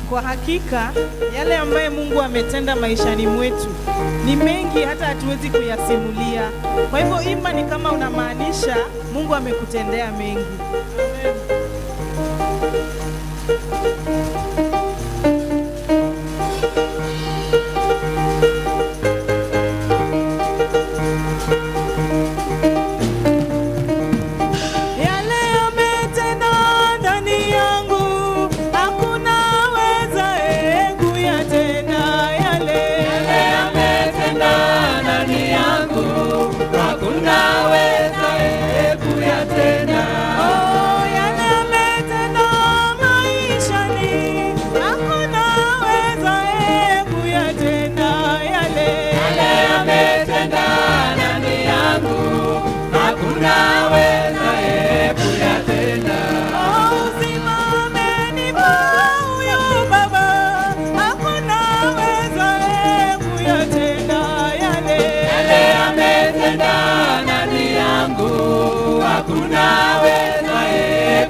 Kwa hakika yale ambaye Mungu ametenda maishani mwetu ni mengi, hata hatuwezi kuyasimulia. Kwa hivyo imba ni kama unamaanisha Mungu amekutendea mengi. Amen.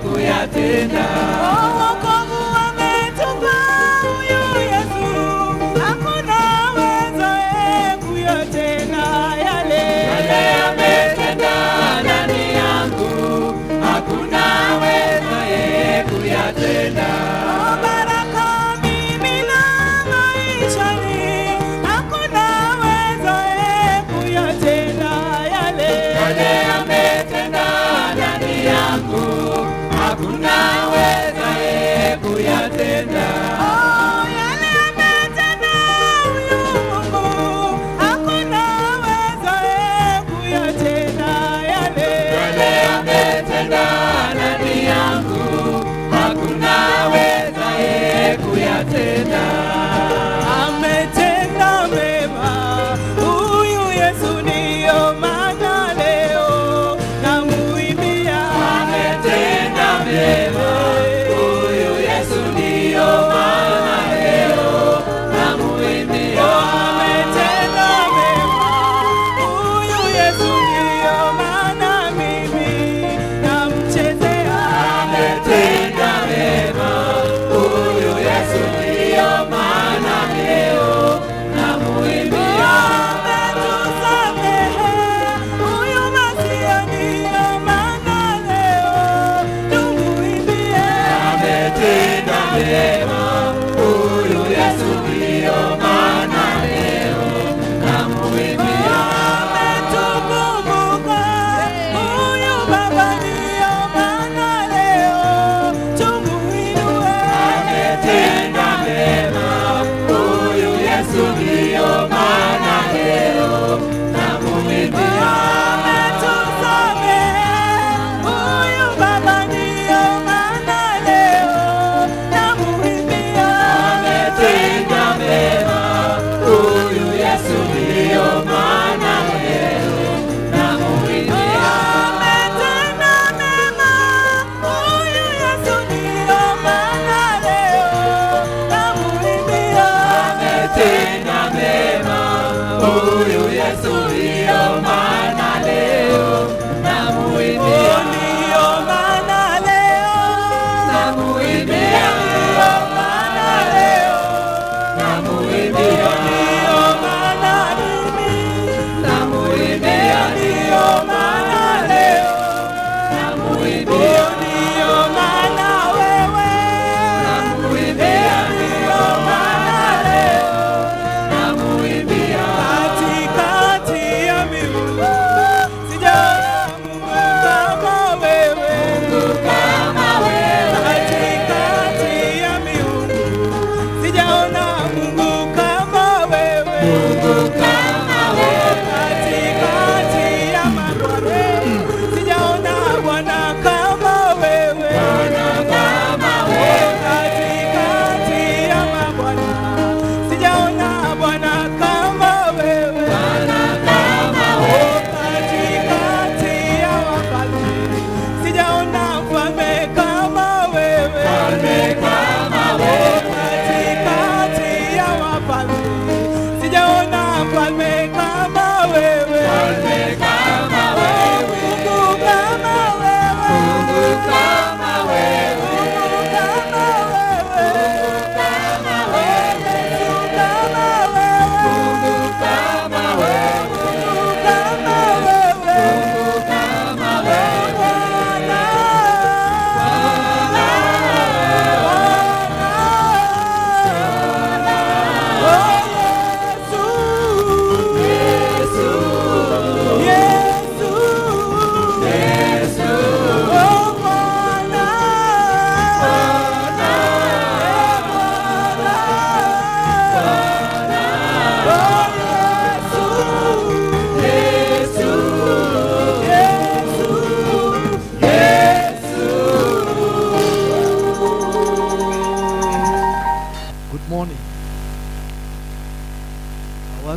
Kuyatenda. Wokovu ametupa huyu Yesu, hakuna awezaye kuyatenda yale. Yale ametenda ndani yangu, hakuna awezaye kuyatenda. Baraka mimi na maishani, hakuna awezaye kuyatenda yale. Yale ametenda ndani yangu, hakuna awezaye kuyatenda. Yale ametenda huyu Mungu, hakuna awezaye kuyatenda yale. Yale ametenda ndani yangu, hakuna awezaye kuyatenda. Ametenda mema huyu Yesu, ndiyo maana leo namuimbia. Ametenda mema huyu Yesu, ndiyo maana leo namuimbia. Ametenda mema huyu Yesu, ndiyo maana mimi namchezea. Ametenda mema huyu Yesu, ndiyo maana leo namuimbia. Ametusamehe huyu Masia, ndiyo maana leo tumuimbia.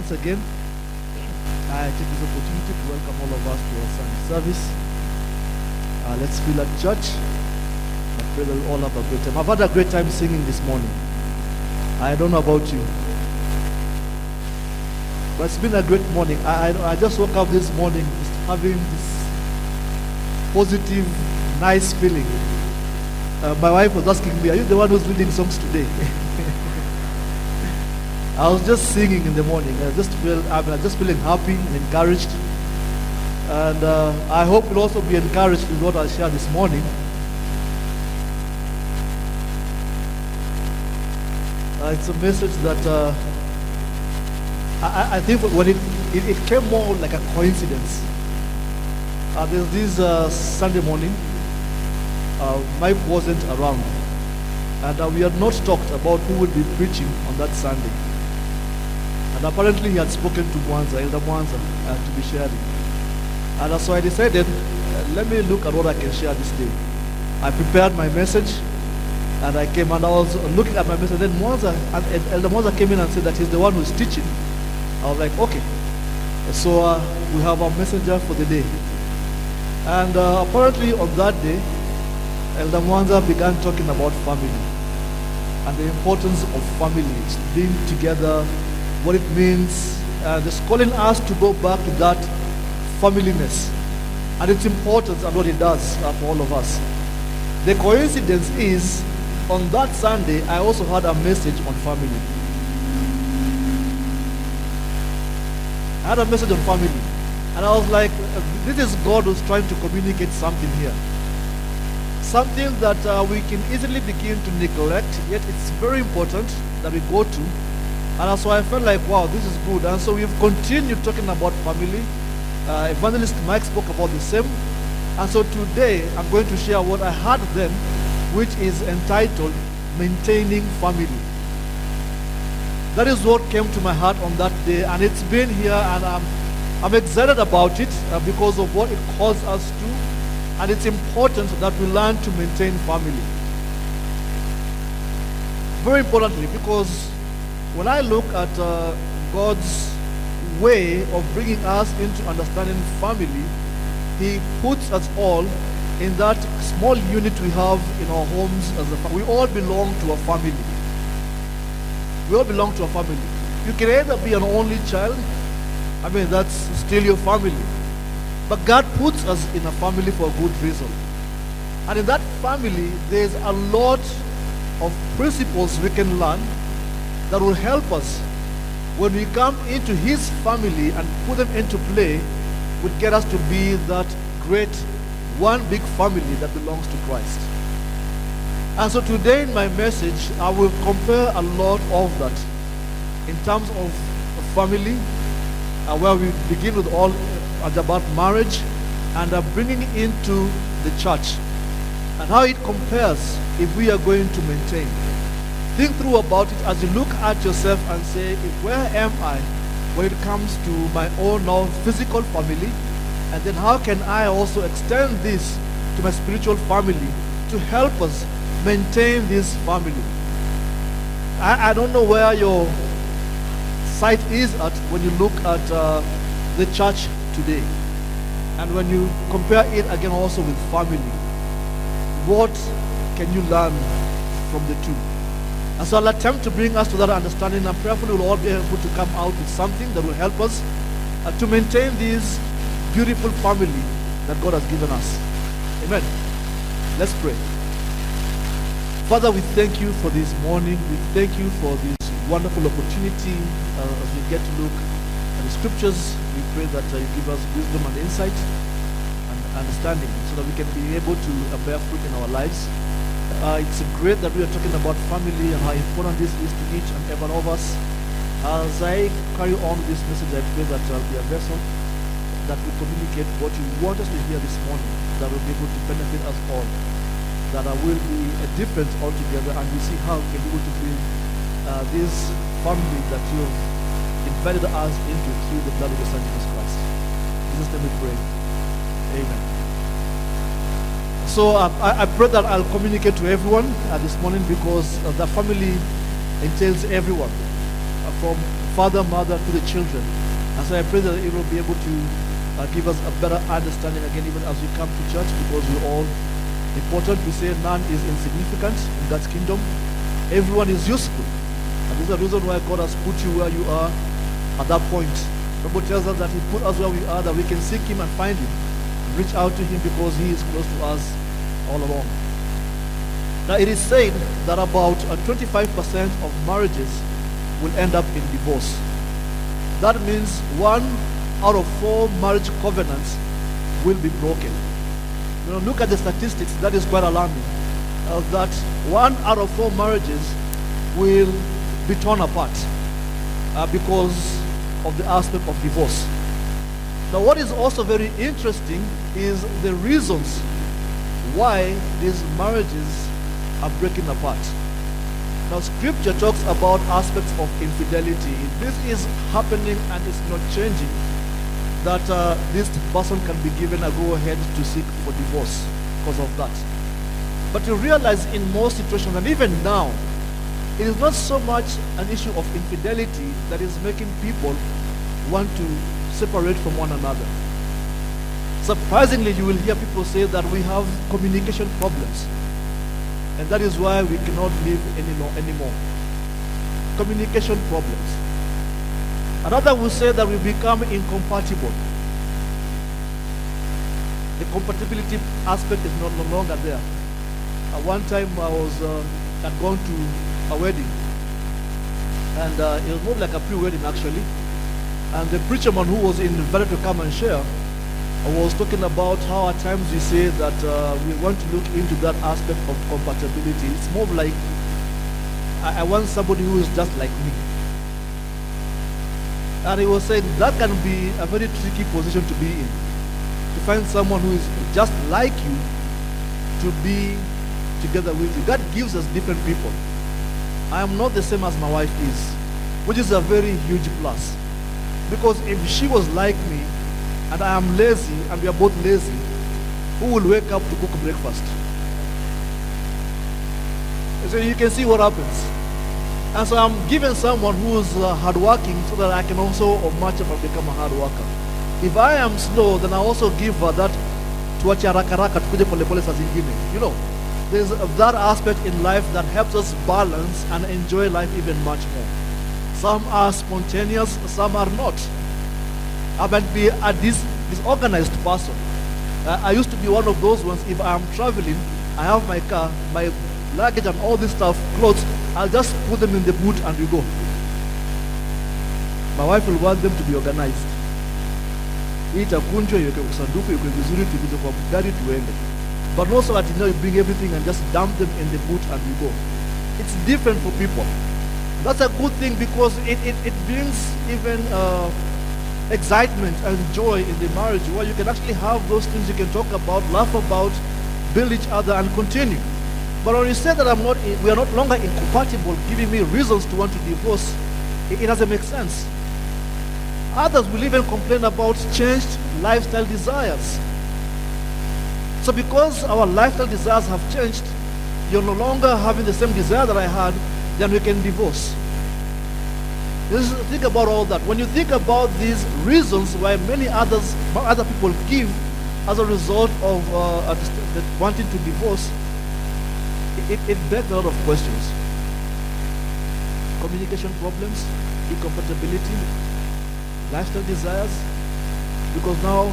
once again, I take this opportunity to welcome all of us to our Sunday service. Let's feel at church. I pray that we all have a great time. I've had a great time singing this morning. I don't know about you, but it's been a great morning. I just woke up this morning just having this positive, nice feeling. My wife was asking me, "Are you the one who's leading songs today?" I was just singing in the morning. I'm just feeling happy and encouraged. And I hope you'll also be encouraged with what I shared this morning. It's a message that I think when it came more like a coincidence. There's this Sunday morning, Mike wasn't around, and we had not talked about who would be preaching on that Sunday. And apparently he had spoken to Elder Mwanza, to be sharing. And so I decided, let me look at what I can share this day. I prepared my message, and I came and I was looking at my message. Then Elder Mwanza came in and said that he's the one who's teaching. I was like, okay. So we have our messenger for the day. And apparently on that day, Elder Mwanza began talking about family and the importance of family, being together, what it means, just calling us to go back to that familyness and its importance and what it does for all of us. The coincidence is, on that Sunday, I also had a message on family. I had a message on family. And I was like, this is God who's trying to communicate something here. Something that we can easily begin to neglect, yet it's very important that we go to. And so I felt like, wow, this is good. And so we've continued talking about family. Evangelist Mike spoke about the same. And so today, I'm going to share what I had then, which is entitled, Maintaining Family. That is what came to my heart on that day. And it's been here, and I'm excited about it because of what it calls us to. And it's important that we learn to maintain family. Very importantly, because when I look at God's way of bringing us into understanding family, He puts us all in that small unit we have in our homes as a family. We all belong to a family. We all belong to a family. You can either be an only child, that's still your family. But God puts us in a family for a good reason. And in that family, there's a lot of principles we can learn that will help us when we come into His family and put them into play, would get us to be that great one big family that belongs to Christ. And so today in my message, I will compare a lot of that in terms of family, where we begin with all about marriage and bringing into the church and how it compares if we are going to maintain. Think through about it as you look at yourself and say, where am I when it comes to my own now physical family? And then how can I also extend this to my spiritual family to help us maintain this family? I don't know where your sight is at when you look at the church today. And when you compare it again also with family, what can you learn from the two? And so I'll attempt to bring us to that understanding, and prayerfully we'll all be able to come out with something that will help us to maintain this beautiful family that God has given us. Amen. Let's pray. Father, we thank you for this morning. We thank you for this wonderful opportunity as we get to look at the scriptures. We pray that you give us wisdom and insight and understanding so that we can be able to bear fruit in our lives. It's great that we are talking about family and how important this is to each and every one of us. As I carry on this message, I pray that I'll be a vessel that will communicate what you want us to hear this morning, that will be able to benefit us all, that will be a difference altogether, and we see how we can be able to build this family that you have invited us into through the blood of your Son Jesus Christ. In Jesus' name we pray. Amen. So I pray that I'll communicate to everyone this morning, because the family entails everyone, from father, mother to the children. And so I pray that it will be able to give us a better understanding again, even as we come to church, because we're all important. We say none is insignificant in God's kingdom. Everyone is useful. And this is the reason why God has put you where you are at that point. The Bible tells us that he put us where we are, that we can seek him and find him, and reach out to him because he is close to us all along. Now it is said that about 25% of marriages will end up in divorce. That means 1 out of 4 marriage covenants will be broken. You know, look at the statistics, that is quite alarming. That 1 out of 4 marriages will be torn apart because of the aspect of divorce. Now what is also very interesting is the reasons why these marriages are breaking apart. Now scripture talks about aspects of infidelity. This is happening and it's not changing, that this person can be given a go-ahead to seek for divorce because of that. But you realize in most situations, and even now, it is not so much an issue of infidelity that is making people want to separate from one another. Surprisingly, you will hear people say that we have communication problems, and that is why we cannot live anymore. Communication problems. Another will say that we become incompatible. The compatibility aspect is no longer there. At one time I had gone to a wedding, and it was more like a pre-wedding actually, and the preacher man who was invited to come and share was talking about how at times we say that we want to look into that aspect of compatibility. It's more like I want somebody who is just like me. And he was saying that can be a very tricky position to be in, to find someone who is just like you to be together with you. God gives us different people. I am not the same as my wife is, which is a very huge plus. Because if she was like me, and I am lazy, and we are both lazy, who will wake up to cook breakfast? So you can see what happens. And so I'm giving someone who's hardworking so that I can also match up and become a hard worker. If I am slow, then I also give her that tuache haraka haraka tukuje pole pole saa zingine. You know, there's that aspect in life that helps us balance and enjoy life even much more. Some are spontaneous, some are not. I might be a disorganized person. I used to be one of those ones. If I'm traveling, I have my car, my luggage and all this stuff, clothes, I'll just put them in the boot and we go. My wife will want them to be organized. Itakunjwa iweke kusanduku iweke vizuri tukuje kwa gari tuende. But also that you bring everything and just dump them in the boot and we go. It's different for people. That's a good thing because it brings even excitement and joy in the marriage, where you can actually have those things you can talk about, laugh about, build each other and continue. But when you say that we are not longer incompatible, giving me reasons to want to divorce, it doesn't make sense. Others will even complain about changed lifestyle desires. So because our lifestyle desires have changed, you're no longer having the same desire that I had, then we can divorce. Think about all that. When you think about these reasons why many other people give as a result of wanting to divorce, it begs a lot of questions. Communication problems, incompatibility, lifestyle desires, because now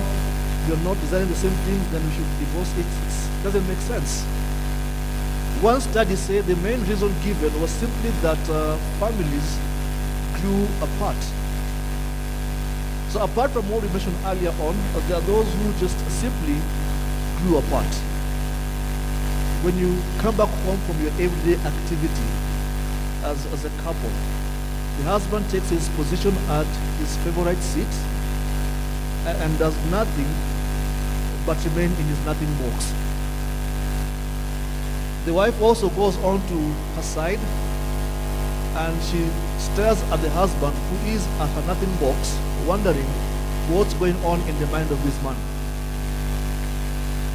you're not desiring the same thing, then we should divorce. It doesn't make sense. One study said the main reason given was simply that families grew apart. So apart from what we mentioned earlier on, there are those who just simply grew apart. When you come back home from your everyday activity as a couple, the husband takes his position at his favorite seat and does nothing but remain in his nothing box. The wife also goes on to her side and she stares at the husband who is at her nothing box, wondering what's going on in the mind of this man.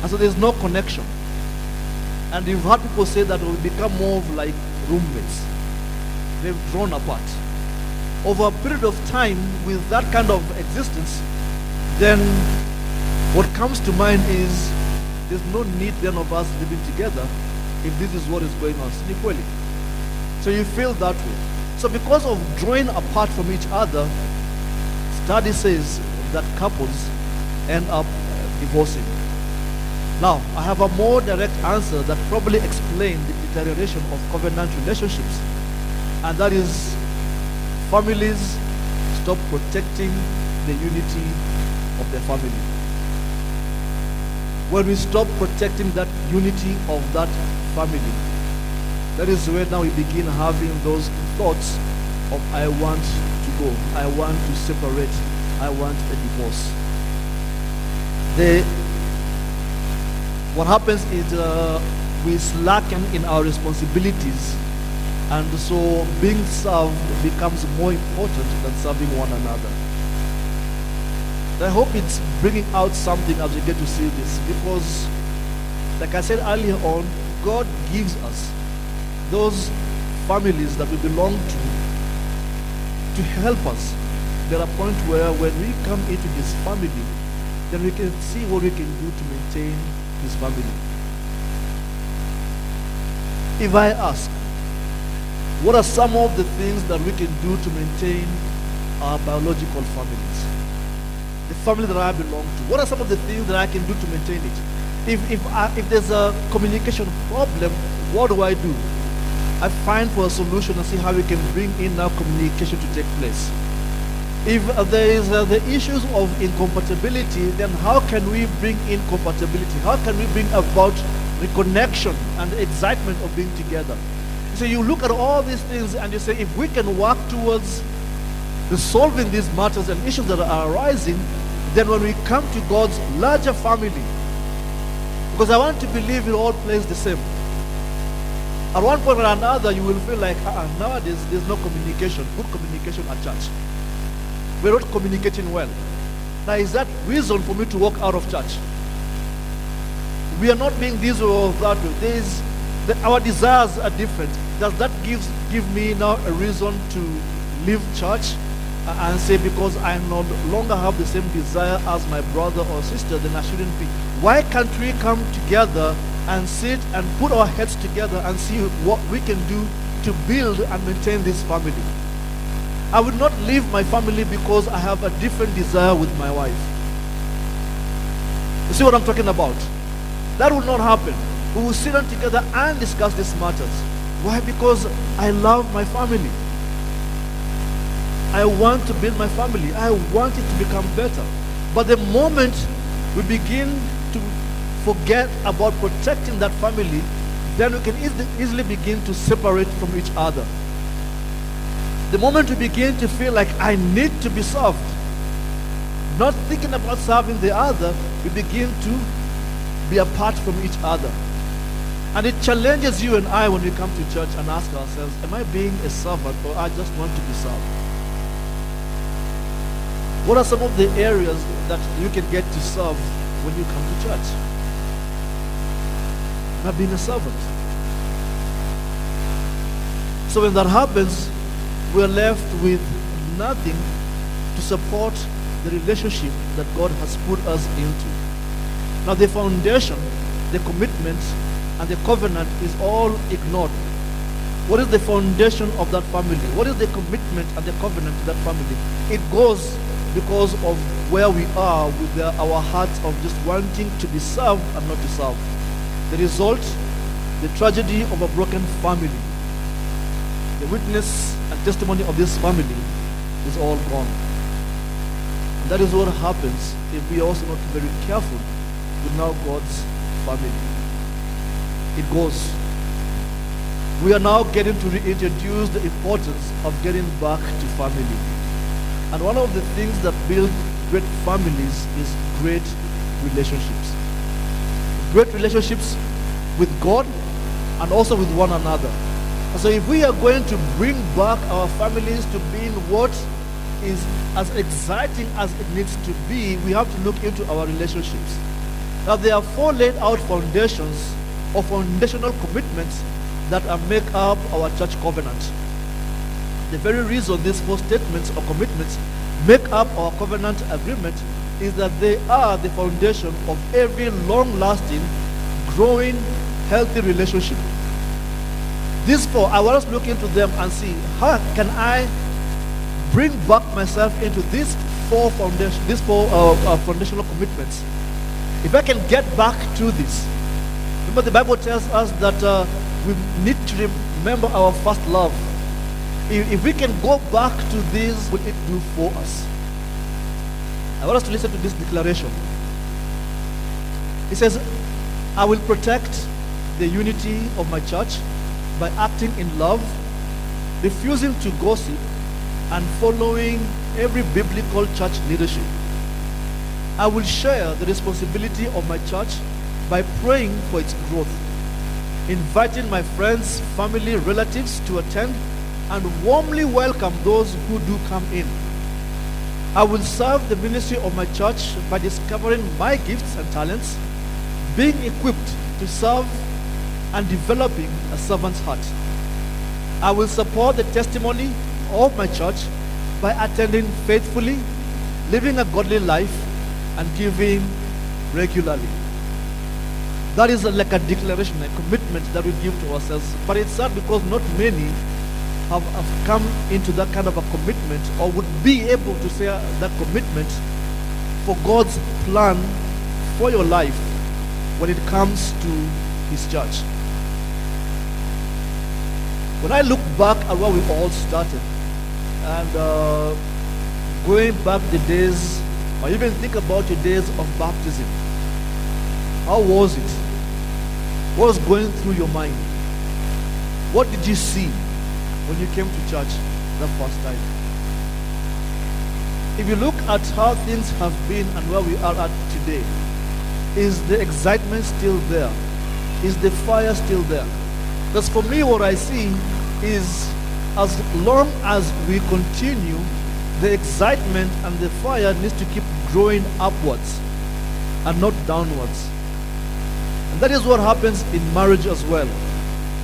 And so there's no connection. And you've heard people say that we become more of like roommates. They've drawn apart. over a period of time with that kind of existence, then what comes to mind is there's no need then of us living together if this is what is going on. Equally. So you feel that way. So because of drawing apart from each other, study says that couples end up divorcing. Now, I have a more direct answer that probably explains the deterioration of covenant relationships. And that is, families stop protecting the unity of their family. When we stop protecting that unity of that family, that is where now we begin having those thoughts of I want to go, I want to separate, I want a divorce. What happens is we slacken in our responsibilities, and so being served becomes more important than serving one another. I hope it's bringing out something as we get to see this, because like I said earlier on, God gives us those families that we belong to help us. There are points where when we come into His family, then we can see what we can do to maintain His family. If I ask, what are some of the things that we can do to maintain our biological families? The family that I belong to. What are some of the things that I can do to maintain it? If there's a communication problem, what do? I find for a solution and see how we can bring in now communication to take place. If there is the issues of incompatibility, then how can we bring in compatibility? How can we bring about reconnection and the excitement of being together? So you look at all these things and you say, if we can work towards resolving these matters and issues that are arising, then when we come to God's larger family, because I want to believe it all plays the same. At one point or another, you will feel like, nowadays there's no communication, good communication at church. We're not communicating well. Now, is that reason for me to walk out of church? We are not being this or that way. Our desires are different. Does that give me now a reason to leave church and say, because I no longer have the same desire as my brother or sister, then I shouldn't be? Why can't we come together and sit and put our heads together and see what we can do to build and maintain this family? I would not leave my family because I have a different desire with my wife. You see what I'm talking about? That will not happen. We will sit down together and discuss these matters. Why? Because I love my family. I want to build my family. I want it to become better. But the moment we begin to forget about protecting that family, then we can easily begin to separate from each other. The moment we begin to feel like I need to be served, not thinking about serving the other, we begin to be apart from each other. And it challenges you and I when we come to church and ask ourselves, am I being a servant or I just want to be served? What are some of the areas that you can get to serve when you come to church? Not being a servant. So when that happens, we're left with nothing to support the relationship that God has put us into. Now the foundation, the commitment, and the covenant is all ignored. What is the foundation of that family? What is the commitment and the covenant to that family? It goes because of where we are with our hearts of just wanting to be served and not to serve. The result, the tragedy of a broken family. The witness and testimony of this family is all gone. And that is what happens if we are also not very careful with now God's family. It goes. We are now getting to reintroduce the importance of getting back to family. And one of the things that build great families is great relationships. Great relationships with God and also with one another. And so if we are going to bring back our families to being what is as exciting as it needs to be, we have to look into our relationships. Now there are 4 laid out foundations or foundational commitments that make up our church covenant. The very reason these four statements or commitments make up our covenant agreement is that they are the foundation of every long-lasting, growing, healthy relationship. These four, I want us to look into them and see how can I bring back myself into these four foundational commitments. If I can get back to this, remember the Bible tells us that we need to remember our first love. If we can go back to this, what will it do for us? I want us to listen to this declaration. It says, I will protect the unity of my church by acting in love, refusing to gossip, and following every biblical church leadership. I will share the responsibility of my church by praying for its growth, inviting my friends, family, relatives to attend, and warmly welcome those who do come in. I will serve the ministry of my church by discovering my gifts and talents, being equipped to serve, and developing a servant's heart. I will support the testimony of my church by attending faithfully, living a godly life, and giving regularly. That is like a declaration, a commitment that we give to ourselves. But it's sad because not many have come into that kind of a commitment or would be able to say that commitment for God's plan for your life when it comes to His church. When I look back at where we all started and going back the days, or even think about your days of baptism, how was it? What was going through your mind? What did you see when you came to church the first time? If you look at how things have been and where we are at today, is the excitement still there? Is the fire still there? Because for me, what I see is as long as we continue, the excitement and the fire needs to keep growing upwards and not downwards. And that is what happens in marriage as well.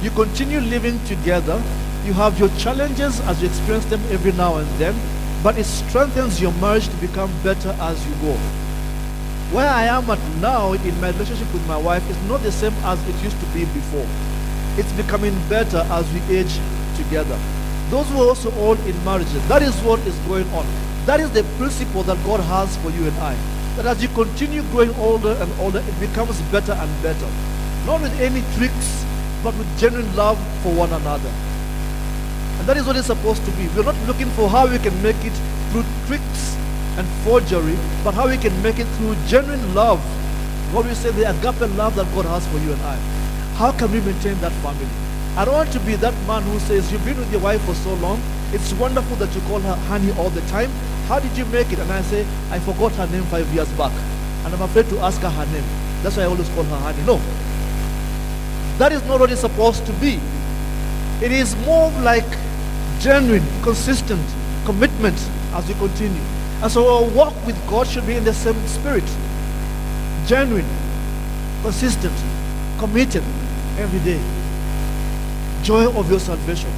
You continue living together, you have your challenges as you experience them every now and then, but it strengthens your marriage to become better as you go. Where I am at now in my relationship with my wife is not the same as it used to be before. It's becoming better as we age together. Those who are also old in marriages, that is what is going on. That is the principle that God has for you and I. That as you continue growing older and older, it becomes better and better. Not with any tricks, but with genuine love for one another. And that is what it's supposed to be. We're not looking for how we can make it through tricks and forgery, but how we can make it through genuine love. What we say, the agape love that God has for you and I. How can we maintain that family? I don't want to be that man who says, you've been with your wife for so long, it's wonderful that you call her honey all the time. How did you make it? And I say, I forgot her name 5 years back. And I'm afraid to ask her name. That's why I always call her honey. No. That is not what it's supposed to be. It is more like genuine, consistent commitment as we continue. And so our walk with God should be in the same spirit. Genuine, consistent, committed every day. Joy of your salvation.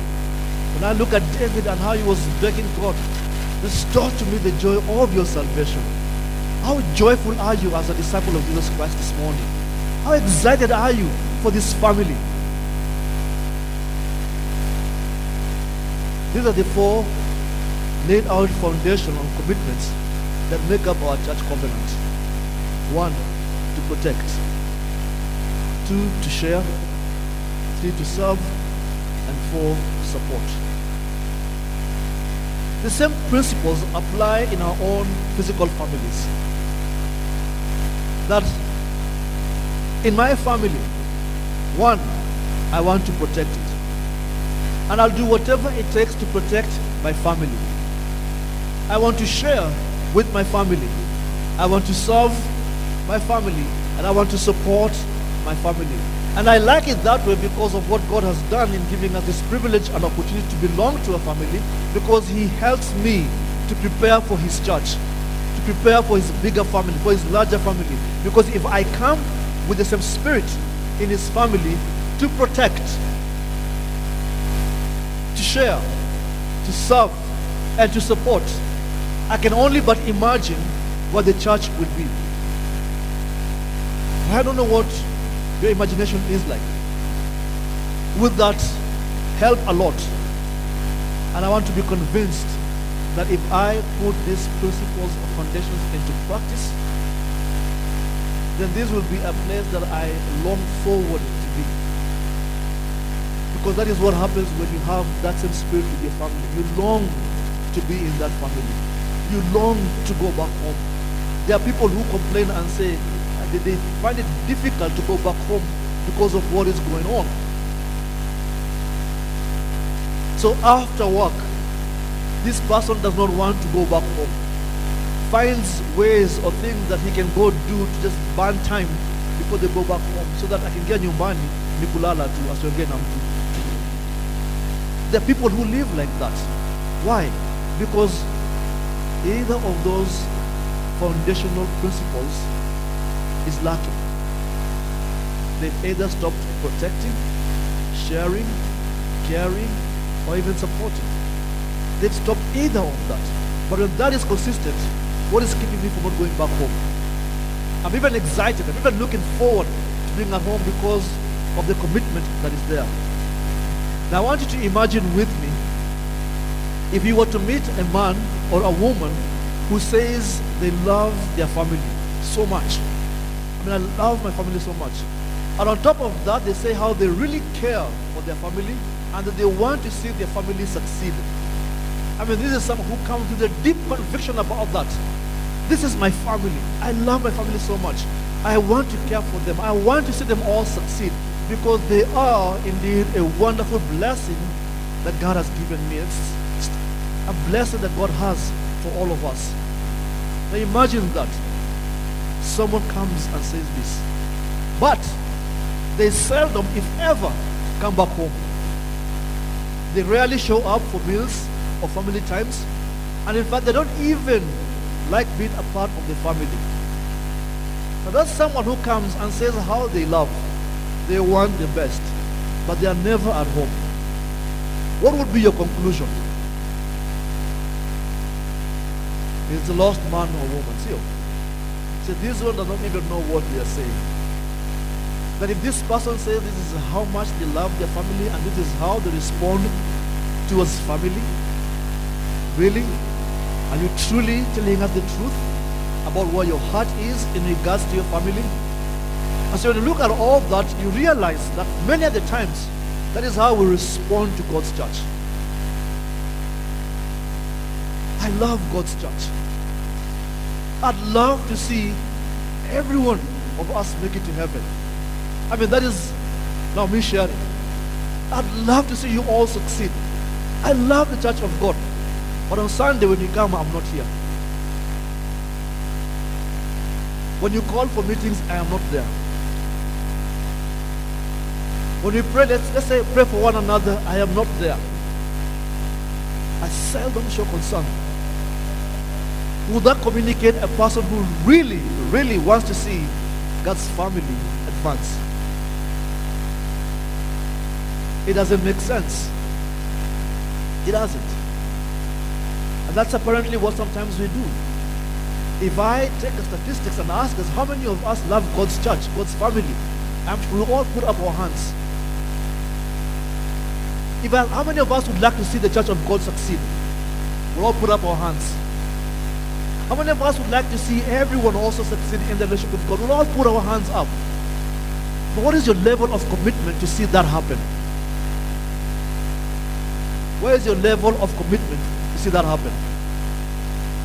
When I look at David and how he was begging God, restore to me the joy of your salvation. How joyful are you as a disciple of Jesus Christ this morning? How excited are you for this family? These are the four laid out foundational commitments that make up our church covenant. 1, to protect. 2, to share. 3, to serve. And 4, to support. The same principles apply in our own physical families. That in my family, 1, I want to protect it. And I'll do whatever it takes to protect my family. I want to share with my family. I want to serve my family. And I want to support my family. And I like it that way because of what God has done in giving us this privilege and opportunity to belong to a family, because He helps me to prepare for His church, to prepare for His bigger family, for His larger family. Because if I come with the same spirit in His family to protect, to share, to serve, and to support, I can only but imagine what the church will be. I don't know what your imagination is like. Would that help a lot? And I want to be convinced that if I put these principles or foundations into practice, then this will be a place that I long forward to be. Because that is what happens when you have that same spirit with your family. You long to be in that family. You long to go back home. There are people who complain and say they find it difficult to go back home because of what is going on. So after work, this person does not want to go back home. Finds ways or things that he can go do to just burn time before they go back home, so that I can get nyumbani ni kulala tu asiongee na mtu. There are people who live like that. Why? Because either of those foundational principles is lacking. They've either stopped protecting, sharing, caring, or even supporting. They've stopped either of that. But when that is consistent, what is keeping me from not going back home? I'm even excited. I'm even looking forward to being at home because of the commitment that is there. Now I want you to imagine with me, if you were to meet a man or a woman who says they love their family so much. I love my family so much. And on top of that, they say how they really care for their family and that they want to see their family succeed. This is someone who comes with a deep conviction about that. This is my family. I love my family so much. I want to care for them. I want to see them all succeed because they are indeed a wonderful blessing that God has given me. It's a blessing that God has for all of us. Now imagine that someone comes and says this, but they seldom, if ever, come back home. They rarely show up for meals or family times, and in fact they don't even like being a part of the family. Now that's someone who comes and says how they love, they want the best, but they are never at home. What would be your conclusion? It's a lost man or woman. See, so this one does not even know what they are saying. That if this person says this is how much they love their family and this is how they respond towards family, really? Are you truly telling us the truth about what your heart is in regards to your family? And so when you look at all that, you realize that many of the times, that is how we respond to God's church. I love God's church. I'd love to see every one of us make it to heaven. That is now me sharing. I'd love to see you all succeed. I love the church of God. But on Sunday when you come, I'm not here. When you call for meetings, I am not there. When we pray, let's say pray for one another, I am not there. I seldom show concern. Would that communicate a person who really, really wants to see God's family advance? It doesn't make sense. It doesn't. And that's apparently what sometimes we do. If I take the statistics and ask us how many of us love God's church, God's family, we'll all put up our hands. How many of us would like to see the church of God succeed? We'll all put up our hands. How many of us would like to see everyone also succeed in the relationship with God? We'll all put our hands up. But what is your level of commitment to see that happen? Where is your level of commitment to see that happen?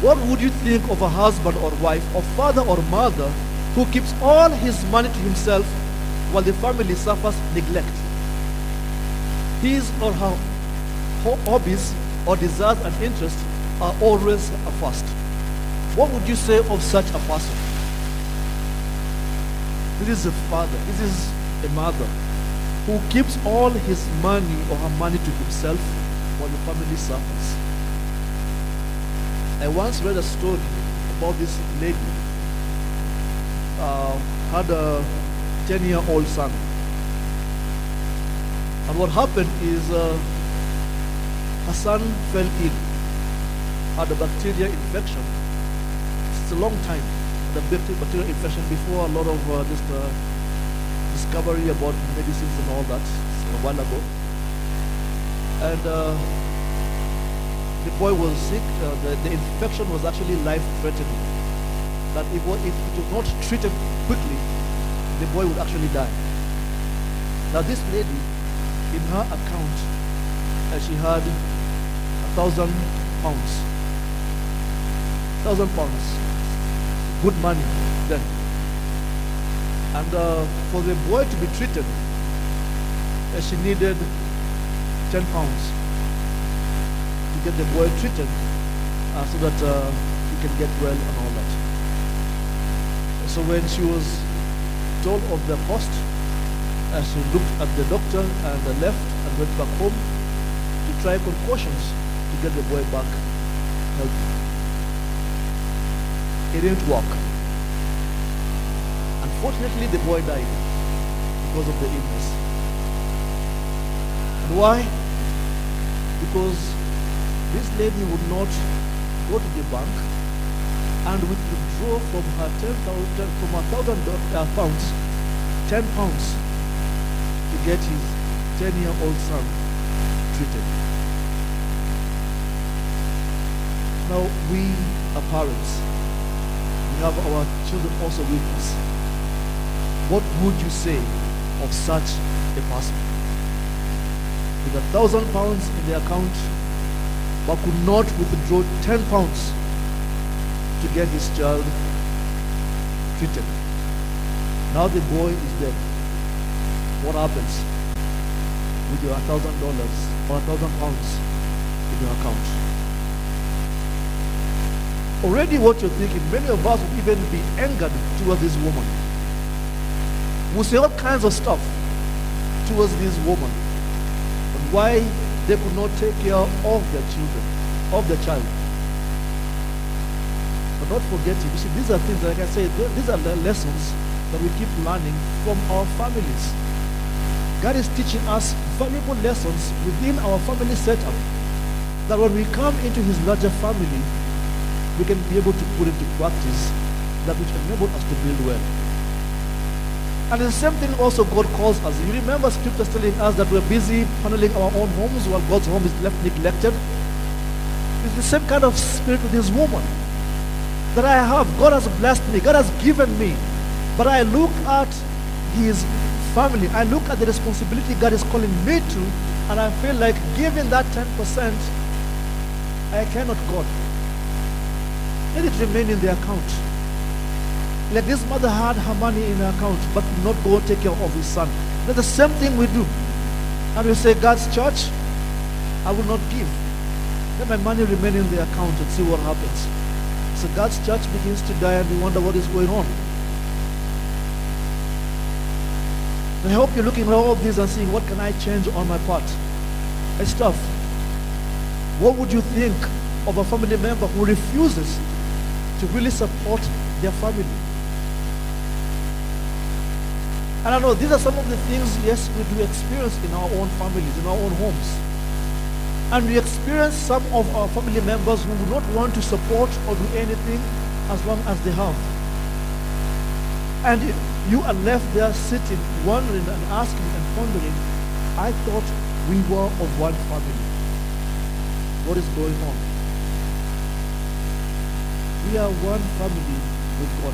What would you think of a husband or wife, or father or mother, who keeps all his money to himself while the family suffers neglect? His or her hobbies or desires and interests are always first. What would you say of such a person? This is a father, this is a mother who keeps all his money or her money to himself while the family suffers. I once read a story about this lady had a 10-year-old son. And what happened is her son fell ill, had a bacteria infection. It's a long time, the bacterial infection before a lot of discovery about medicines and all that. It's a while ago. And the boy was sick. The infection was actually life-threatening. That if it was not treated quickly, the boy would actually die. Now this lady, in her account, she had 1,000 pounds. 1,000 pounds. Good money then. And for the boy to be treated, she needed 10 pounds to get the boy treated so that he can get well and all that. So when she was told of the cost, she looked at the doctor and left and went back home to try concoctions to get the boy back healthy. It didn't work. Unfortunately, the boy died because of the illness. And why? Because this lady would not go to the bank and withdraw from her 1,000 pounds, 10 pounds to get his 10-year-old son treated. Now we are parents. We have our children also with us. What would you say of such a person? With 1,000 pounds in the account, but could not withdraw 10 pounds to get his child treated. Now the boy is dead. What happens with your $1,000 or 1,000 pounds in your account? Already what you're thinking, many of us will even be angered towards this woman. We'll say all kinds of stuff towards this woman. And why they could not take care of their children, of their child. But not forgetting, you see, these are things, like I say, these are the lessons that we keep learning from our families. God is teaching us valuable lessons within our family setup, that when we come into his larger family, we can be able to put into practice that which enabled us to build well. And the same thing also God calls us. You remember scriptures telling us that we're busy handling our own homes while God's home is left neglected. It's the same kind of spirit with this woman that I have. God has blessed me. God has given me. But I look at his family. I look at the responsibility God is calling me to, and I feel like giving that 10%, I cannot God. Let it remain in the account. Like this mother had her money in her account, but did not go take care of his son. That's the same thing we do. And we say, God's church, I will not give. Let my money remain in the account and see what happens. So God's church begins to die and we wonder what is going on. I hope you're looking at all of this and saying, what can I change on my part? It's tough. What would you think of a family member who refuses to really support their family? And I know these are some of the things, yes, we do experience in our own families, in our own homes. And we experience some of our family members who do not want to support or do anything as long as they have. And you are left there sitting, wondering and asking and pondering, I thought we were of one family. What is going on? We are one family with God.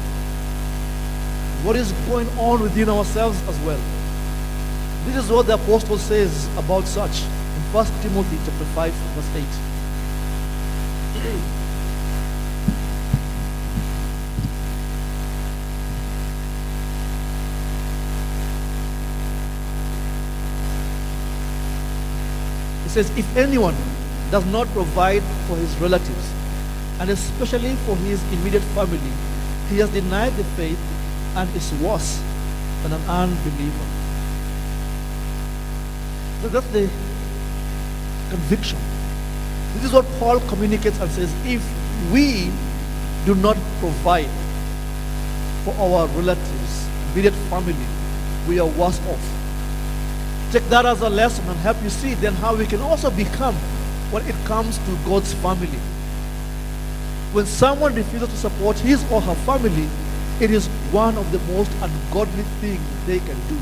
What is going on within ourselves as well? This is what the apostle says about such in 1 Timothy chapter 5, verse 8. It says, if anyone does not provide for his relatives, and especially for his immediate family, he has denied the faith and is worse than an unbeliever. So that's the conviction. This is what Paul communicates and says, if we do not provide for our relatives, immediate family, we are worse off. Take that as a lesson and help you see then how we can also become when it comes to God's family. When someone refuses to support his or her family, it is one of the most ungodly things they can do.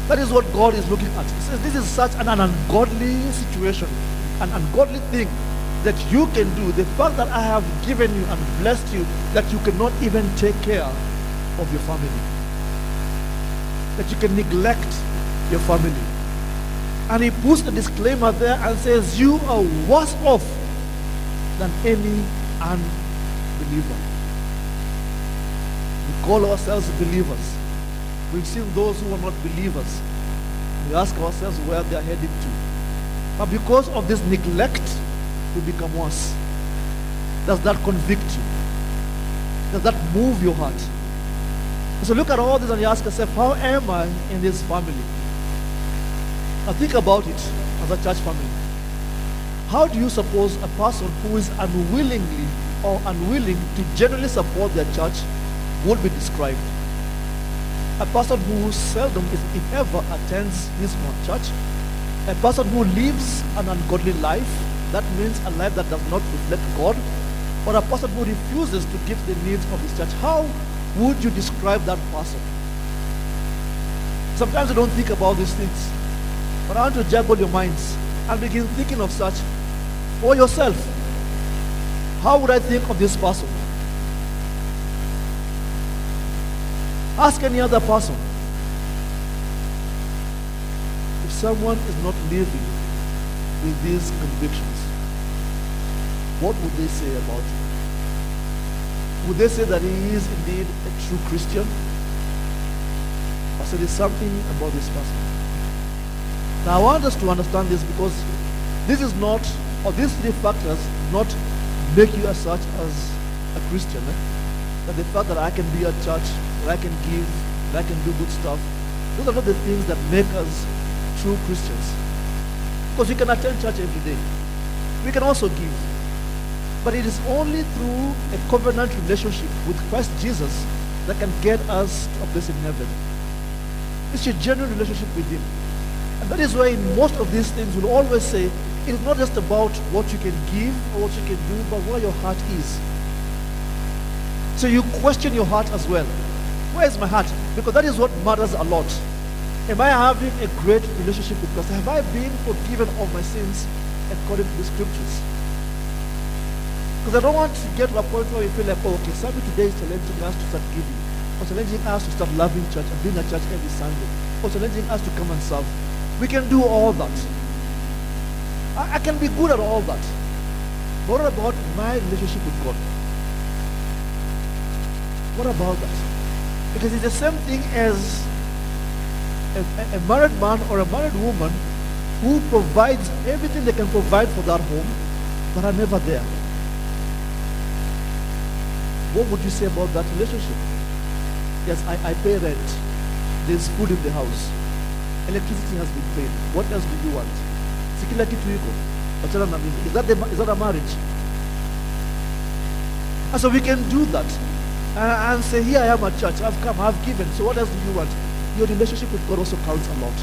That is what God is looking at. He says this is such an ungodly situation, an ungodly thing that you can do. The fact that I have given you and blessed you, that you cannot even take care of your family, that you can neglect your family. And he puts a disclaimer there and says, you are worse off than any unbeliever. We call ourselves believers. We've seen those who are not believers. We ask ourselves where they are heading to. But because of this neglect, we become worse. Does that convict you? Does that move your heart? So look at all this and you ask yourself, how am I in this family? Now think about it as a church family. How do you suppose a person who is unwillingly or unwilling to generally support their church would be described? A person who seldom, if ever, attends his own church. A person who lives an ungodly life. That means a life that does not reflect God. Or a person who refuses to give the needs of his church. How would you describe that person? Sometimes you don't think about these things. But I want to juggle your minds and begin thinking of such for yourself. How would I think of this person? Ask any other person. If someone is not living with these convictions, what would they say about you? Would they say that he is indeed a true Christian? Or say there's something about this person? Now I want us to understand this, because this is not, or these three factors do not make you as such as a Christian. That the fact that I can be at church, that I can give, that I can do good stuff, those are not the things that make us true Christians. Because we can attend church every day. We can also give. But it is only through a covenant relationship with Christ Jesus that can get us to a place in heaven. It's a genuine relationship with Him. And that is why in most of these things we'll always say, it's not just about what you can give or what you can do, but where your heart is. So you question your heart as well. Where is my heart? Because that is what matters a lot. Am I having a great relationship with Christ? Have I been forgiven of my sins according to the scriptures? Because I don't want to get to a point where you feel like, oh, okay, Sammy today is challenging us to start giving, or challenging us to start loving church and being at church every Sunday, or challenging us to come and serve. We can do all that. I can be good at all that. But what about my relationship with God? What about that? Because it's the same thing as a married man or a married woman who provides everything they can provide for that home, but are never there. What would you say about that relationship? Yes, I pay rent. There's food in the house. Electricity has been paid. What else do you want? Sikila kitu iko. Achana na mimi. Is that a marriage? And so we can do that and say, here I am at church. I've come, I've given. So what else do you want? Your relationship with God also counts a lot.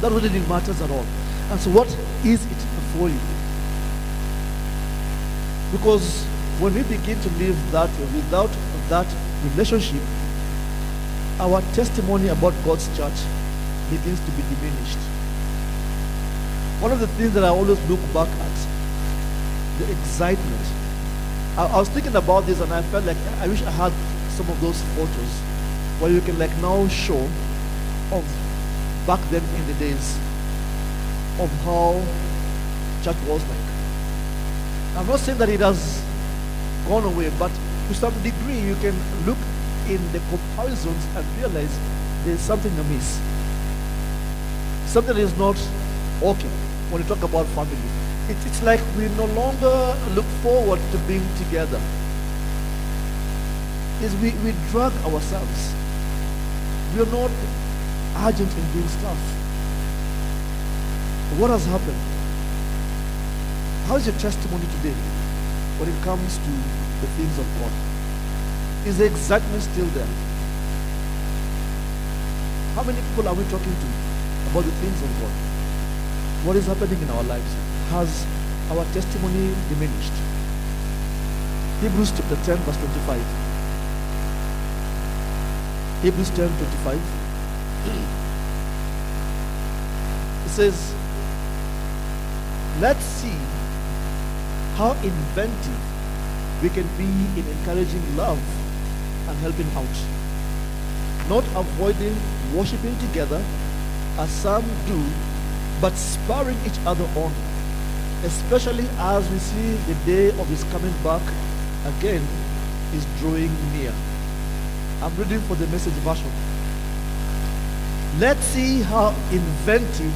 That really matters at all. And so what is it for you? Because when we begin to live that way, without that relationship, our testimony about God's church begins to be diminished. One of the things that I always look back at, the excitement. I was thinking about this and I felt like I wish I had some of those photos where you can like now show of back then in the days of how church was like. I'm not saying that it has gone away, but to some degree you can look in the comparisons and realize there's something amiss. Something is not okay when you talk about family. It's like we no longer look forward to being together. We drag ourselves. We are not urgent in doing stuff. What has happened? How is your testimony today when it comes to the things of God? Is the excitement still there? How many people are we talking to about the things of God? what is happening in our lives? Has our testimony diminished? Hebrews chapter 10 verse 25. Hebrews 10:25. It says, let's see how inventive we can be in encouraging love and helping out, not avoiding worshiping together as some do, but spurring each other on, especially as we see the day of his coming back again is drawing near. I'm reading for the Message version. Let's see how inventive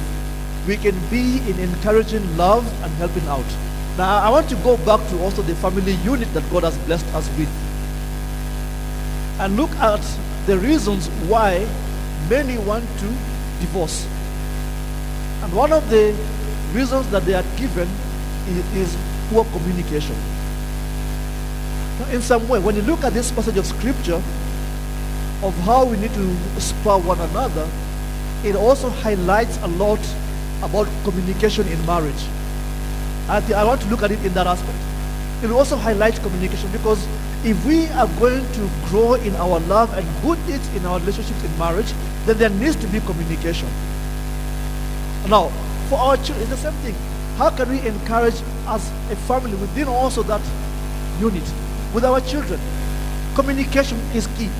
we can be in encouraging love and helping out. Now, I want to go back to also the family unit that God has blessed us with, and look at the reasons why many want to divorce. And one of the reasons that they are given is poor communication. Now, in some way, when you look at this passage of scripture of how we need to spur one another, it also highlights a lot about communication in marriage. I want to look at it in that aspect. It will also highlight communication, because if we are going to grow in our love and good deeds in our relationships in marriage, then there needs to be communication. Now, for our children, it's the same thing. How can we encourage as a family within also that unit with our children? Communication is key.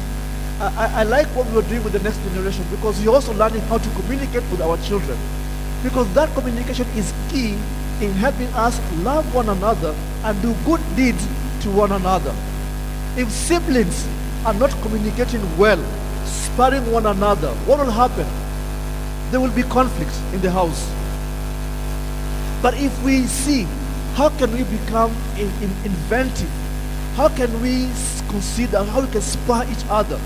I like what we are doing with the next generation, because we're also learning how to communicate with our children, because that communication is key in helping us love one another and do good deeds to one another. If siblings are not communicating well, spurring one another, what will happen? There will be conflicts in the house. But if we see how can we become inventive, how can we consider how we can spur each other,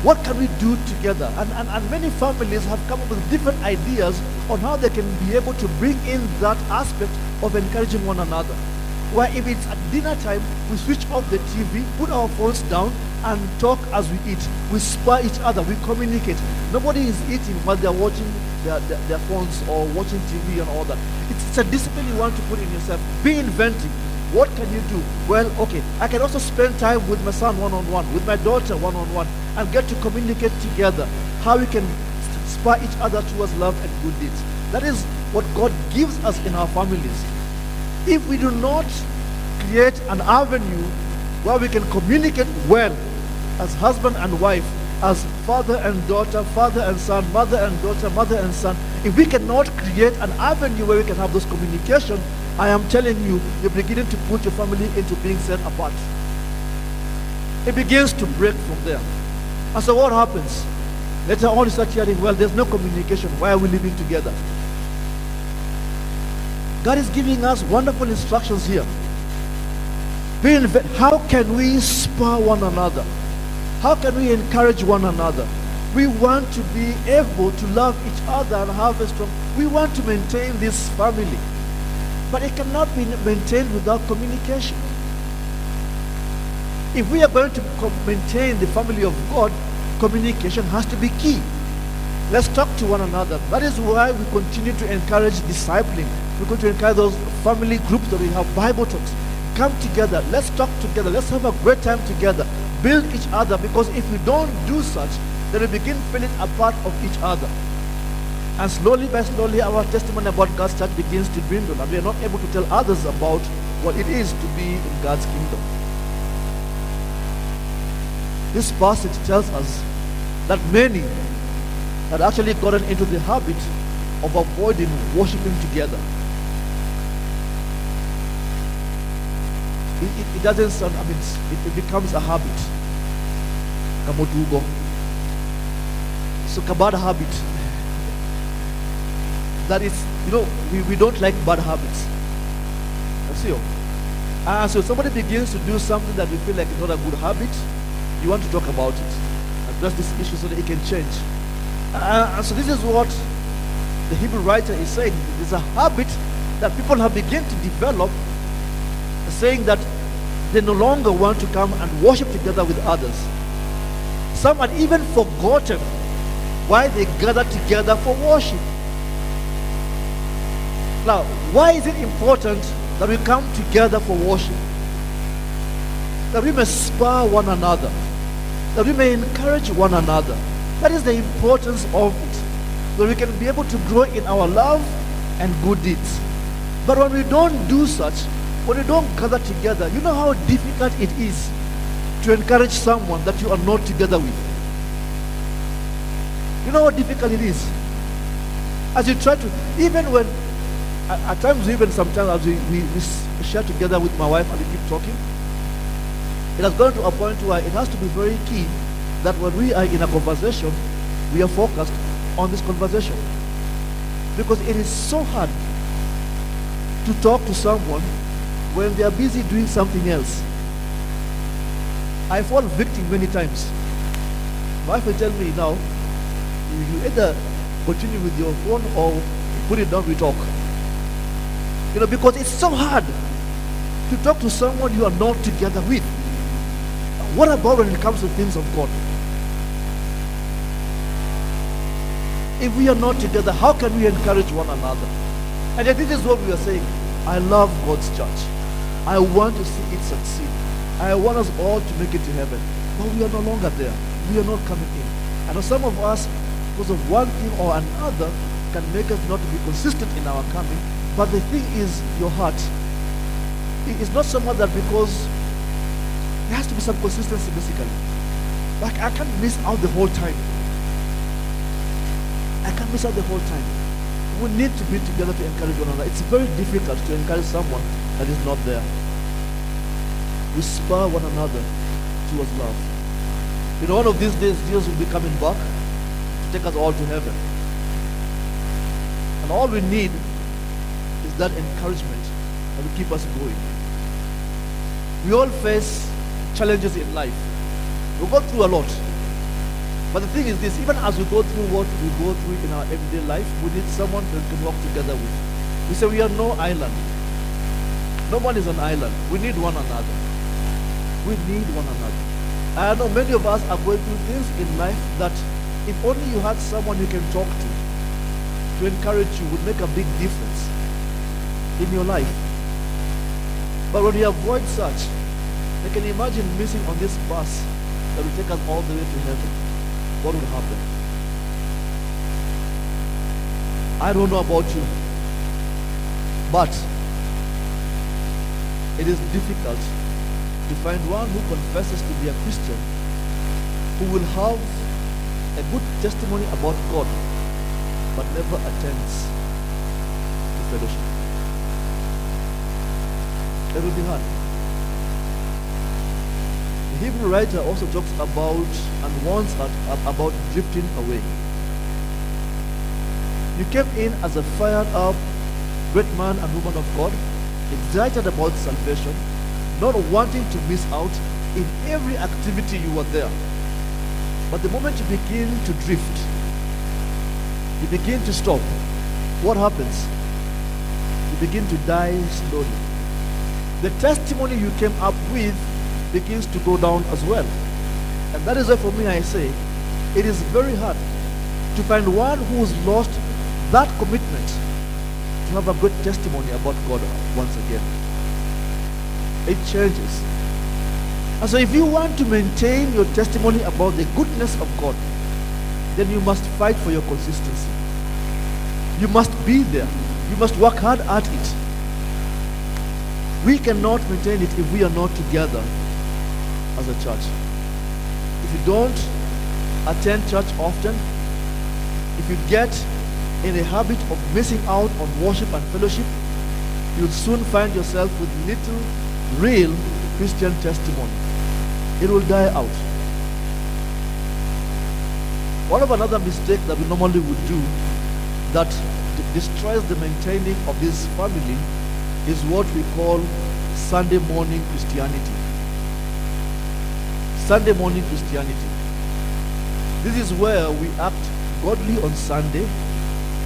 what can we do together? And many families have come up with different ideas on how they can be able to bring in that aspect of encouraging one another. Where if it's at dinner time, we switch off the TV, put our phones down, and talk as we eat. We spur each other, we communicate. Nobody is eating while they're watching their phones or watching TV and all that. It's a discipline you want to put in yourself. Be inventive. What can you do? Well, okay, I can also spend time with my son one-on-one, with my daughter one-on-one, and get to communicate together how we can spur each other towards love and good deeds. That is what God gives us in our families. If we do not create an avenue where we can communicate well as husband and wife, as father and daughter, father and son, mother and daughter, mother and son, if we cannot create an avenue where we can have those communication, I am telling you, you're beginning to put your family into being set apart. It begins to break from there. And so what happens? Later on you start hearing, well, there's no communication. Why are we living together? God is giving us wonderful instructions here. How can we spur one another? How can we encourage one another? We want to be able to love each other and have a strong... We want to maintain this family. But it cannot be maintained without communication. If we are going to maintain the family of God, communication has to be key. Let's talk to one another. That is why we continue to encourage discipling. We're going to encourage those family groups that we have Bible talks. Come together. Let's talk together. Let's have a great time together. Build each other, because if we don't do such, then we begin feeling a part of each other. And slowly by slowly, our testimony about God's church begins to dwindle, and we are not able to tell others about what it is to be in God's kingdom. This passage tells us that many had actually gotten into the habit of avoiding worshiping together. It doesn't sound, it becomes a habit. Kamotugo. So a bad habit. That is, we don't like bad habits. So somebody begins to do something that we feel like is not a good habit, you want to talk about it, address this issue so that it can change. So this is what the Hebrew writer is saying. There's a habit that people have begun to develop, saying that they no longer want to come and worship together with others. Some had even forgotten why they gather together for worship. Now, why is it important that we come together for worship? That we may spur one another, that we may encourage one another. That is the importance of it, that we can be able to grow in our love and good deeds. But when we don't do such, when we don't gather together, you know how difficult it is to encourage someone that you are not together with. You know how difficult it is. As you try to, even when, at times, even sometimes as we share together with my wife and we keep talking, it has gone to a point where it has to be very key that when we are in a conversation, we are focused on this conversation. Because it is so hard to talk to someone when they are busy doing something else. I fall victim many times. My wife will tell me now, you either continue with your phone or put it down, we talk. You know, because it's so hard to talk to someone you are not together with. What about when it comes to things of God? If we are not together, how can we encourage one another? And yet this is what we are saying. I love God's church. I want to see it succeed. I want us all to make it to heaven. But we are no longer there. We are not coming in. I know some of us, because of one thing or another, can make us not to be consistent in our coming. But the thing is, your heart. It's not so much that because there has to be some consistency basically. Like I can't miss out the whole time. I can't miss out the whole time. We need to be together to encourage one another. It's very difficult to encourage someone that is not there. We spur one another towards love. You know, one of these days, Jesus will be coming back to take us all to heaven. And all we need is that encouragement that will keep us going. We all face challenges in life. We go through a lot. But the thing is this, even as we go through what we go through in our everyday life, we need someone that we can walk together with. We say we are no island. No one is an island. We need one another. We need one another. I know many of us are going through things in life that if only you had someone you can talk to encourage you, would make a big difference in your life. But when you avoid such, I can imagine missing on this bus that will take us all the way to heaven. What would happen? I don't know about you, but it is difficult to find one who confesses to be a Christian who will have a good testimony about God but never attends the fellowship. That will be hard. The Hebrew writer also talks about and warns us about drifting away. You came in as a fired up great man and woman of God, excited about salvation, not wanting to miss out in every activity you were there. But the moment you begin to drift, you begin to stop, what happens? You begin to die slowly. The testimony you came up with begins to go down as well. And that is why for me I say, it is very hard to find one who's lost that commitment to have a good testimony about God once again. It changes. And so if you want to maintain your testimony about the goodness of God, then you must fight for your consistency. You must be there. You must work hard at it. We cannot maintain it if we are not together as a church. If you don't attend church often, if you get in a habit of missing out on worship and fellowship, you'll soon find yourself with little real Christian testimony. It will die out. One of another mistake that we normally would do that destroys the maintaining of this family is what we call Sunday morning Christianity. Sunday morning Christianity. This is where we act godly on Sunday,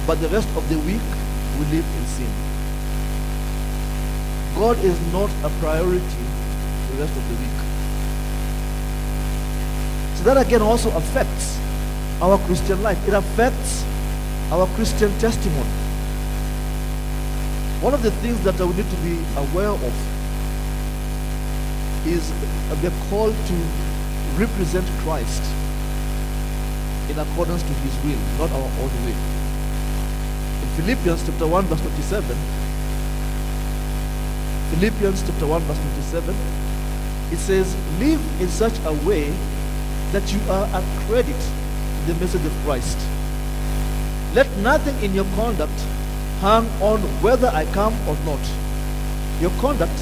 but the rest of the week we live in sin. God is not a priority the rest of the week. So that again also affects our Christian life. It affects our Christian testimony. One of the things that we need to be aware of is the call to represent Christ in accordance to his will, not our own way. In Philippians chapter 1 verse 27, Philippians chapter 1 verse 27, it says, live in such a way that you are a credit to the message of Christ. Let nothing in your conduct hang on whether I come or not. Your conduct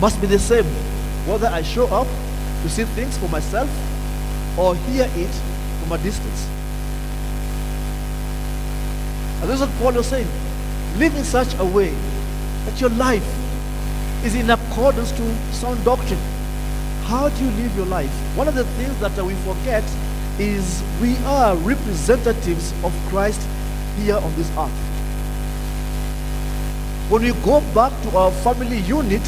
must be the same, whether I show up to see things for myself or hear it from a distance. And this is what Paul was saying. Live in such a way that your life is in accordance to sound doctrine. How do you live your life? One of the things that we forget is we are representatives of Christ here on this earth. When we go back to our family unit,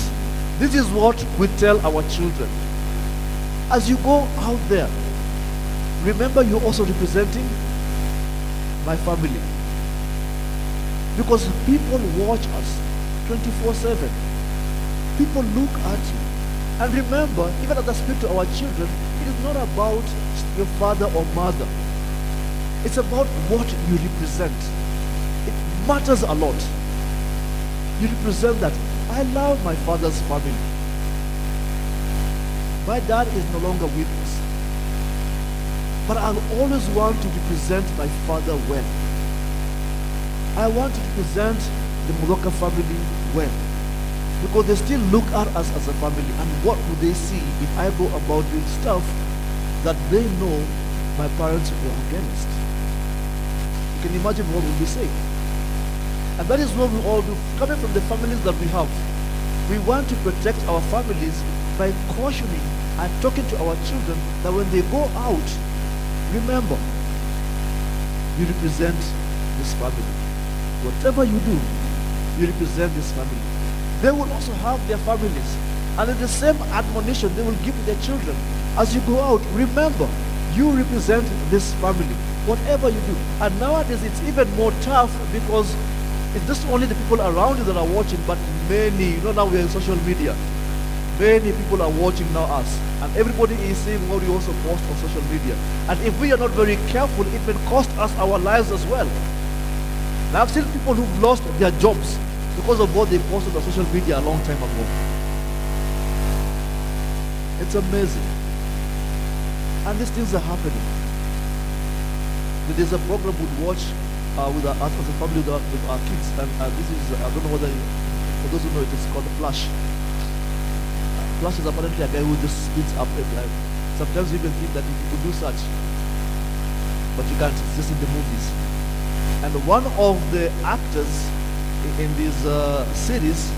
this is what we tell our children. As you go out there, remember you're also representing my family. Because people watch us 24/7. People look at you. And remember, even as I speak to our children, it is not about your father or mother. It's about what you represent. It matters a lot. You represent that. I love my father's family. My dad is no longer with us. But I'll always want to represent my father well. I want to represent the Mbuva family well. Because they still look at us as a family. And what would they see if I go about doing stuff that they know my parents were against? You can imagine what would they say. And that is what we all do. Coming from the families that we have, we want to protect our families by cautioning and talking to our children that when they go out, remember, you represent this family. Whatever you do, you represent this family. They will also have their families. And in the same admonition they will give to their children. As you go out, remember, you represent this family. Whatever you do. And nowadays it's even more tough because it's just only the people around you that are watching, but many, now we are in social media. Many people are watching now us. And everybody is seeing what we also post on social media. And if we are not very careful, it will cost us our lives as well. Now I've seen people who've lost their jobs because of what they posted on social media a long time ago. It's amazing. And these things are happening. There's a program we'd watch with us as a family with our kids. And this is, I don't know whether, for those who know it, it's called the Flash. Flash is apparently a guy who just speeds up and sometimes you even think that if you could do such, but you can't, it's just in the movies. And one of the actors in this series,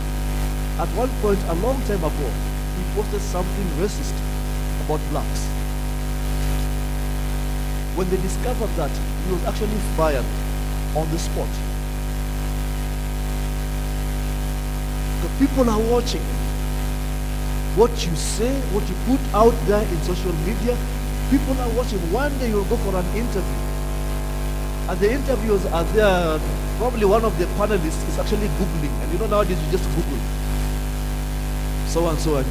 at one point a long time ago, he posted something racist about blacks. When they discovered that, he was actually fired on the spot. The people are watching. What you say, what you put out there in social media, people are watching. One day you'll go for an interview. And the interviewers are there. Probably one of the panelists is actually Googling. And nowadays you just Google so and so and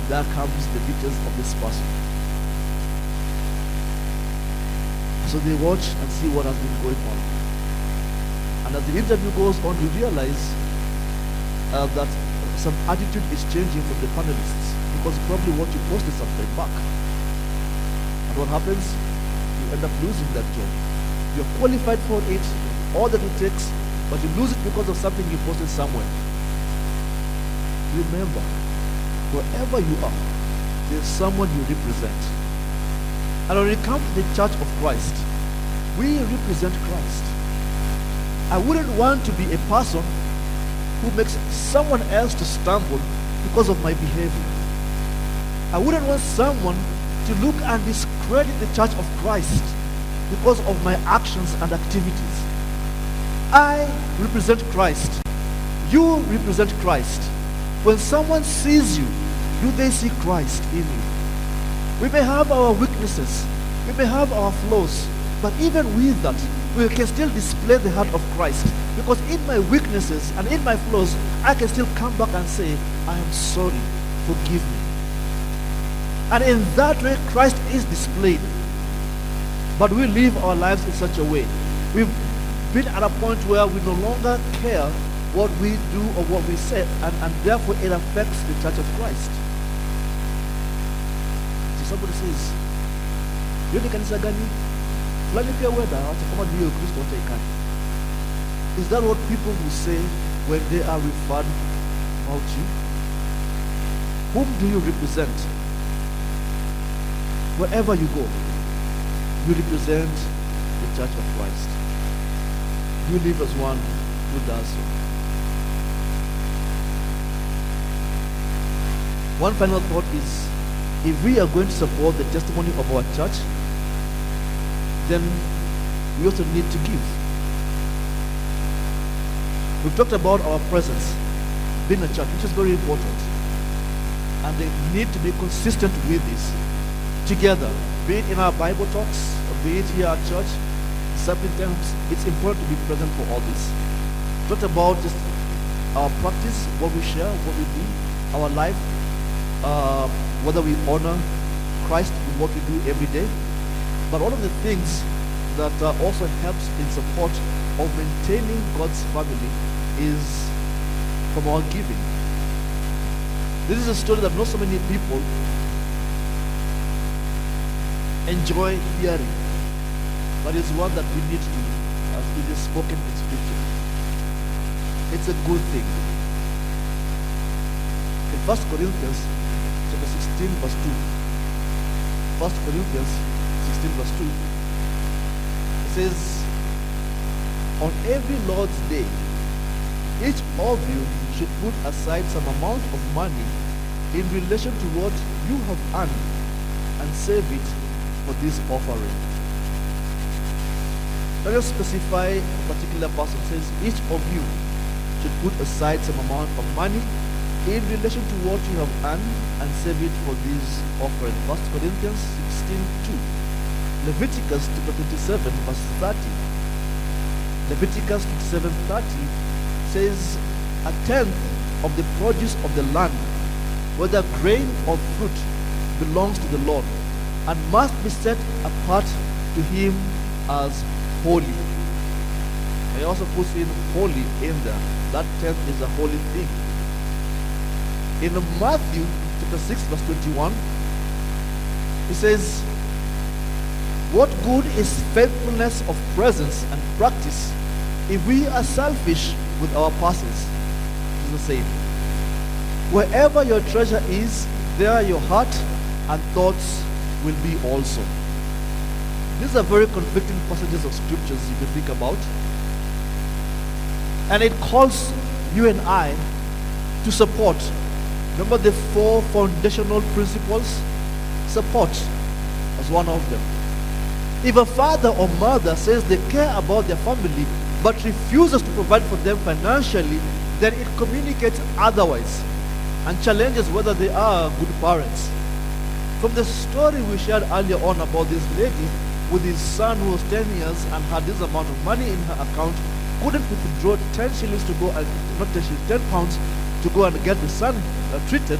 there comes the details of this person. So they watch and see what has been going on. And as the interview goes on, you realize that some attitude is changing from the panelists because probably what you posted some time back. And what happens? You end up losing that job. You're qualified for it, all that it takes, but you lose it because of something you posted somewhere. Remember, wherever you are, there's someone you represent. And when it comes to the Church of Christ, we represent Christ. I wouldn't want to be a person who makes someone else to stumble because of my behavior. I wouldn't want someone to look and discredit the Church of Christ because of my actions and activities. I represent Christ. You represent Christ. When someone sees you, do they see Christ in you? We may have our weaknesses, we may have our flaws, but even with that, we can still display the heart of Christ. Because in my weaknesses and in my flaws, I can still come back and say, I am sorry, forgive me. And in that way, Christ is displayed. But we live our lives in such a way. We've been at a point where we no longer care what we do or what we say, and therefore it affects the church of Christ. So somebody says, "Yoni kanisa gani? Fulani pia weda hata kama ndio Kristo wataikana." Is that what people will say when they are referred about you? Whom do you represent? Wherever you go, you represent the church of Christ. You live as one who does so. One final thought is, if we are going to support the testimony of our church, then we also need to give. We've talked about our presence, being a church, which is very important. And they need to be consistent with this. Together, be it in our Bible talks, or be it here at church, certain times, it's important to be present for all this. Talked about just our practice, what we share, what we do, our life, whether we honor Christ in what we do every day. But all of the things that also helps in support of maintaining God's family is from our giving. This is a story that not so many people enjoy hearing, but it's one that we need to, as it is spoken in Scripture. It's a good thing. In 1 Corinthians chapter 16 verse 2, 1 Corinthians 16 verse 2, it says, "On every Lord's day, each of you should put aside some amount of money in relation to what you have earned and save it for this offering." Let us specify a particular person. It says, each of you should put aside some amount of money in relation to what you have earned and save it for this offering. 1 Corinthians 16:2. Leviticus chapter 27 verse 30. Leviticus 27:30 says, "A tenth of the produce of the land, whether grain or fruit, belongs to the Lord, and must be set apart to him as holy." He also puts in holy in there. That tenth is a holy thing. In Matthew chapter 6 verse 21, it says, "What good is faithfulness of presence and practice if we are selfish with our purses?" It's the same. Wherever your treasure is, there your heart and thoughts will be also. These are very conflicting passages of scriptures you can think about. And it calls you and I to support. Remember the 4 foundational principles? Support as one of them. If a father or mother says they care about their family but refuses to provide for them financially, then it communicates otherwise and challenges whether they are good parents. From the story we shared earlier on about this lady with his son who was 10 years and had this amount of money in her account, couldn't withdraw 10 shillings to go, and not 10 shillings, 10 pounds to go and get the son treated.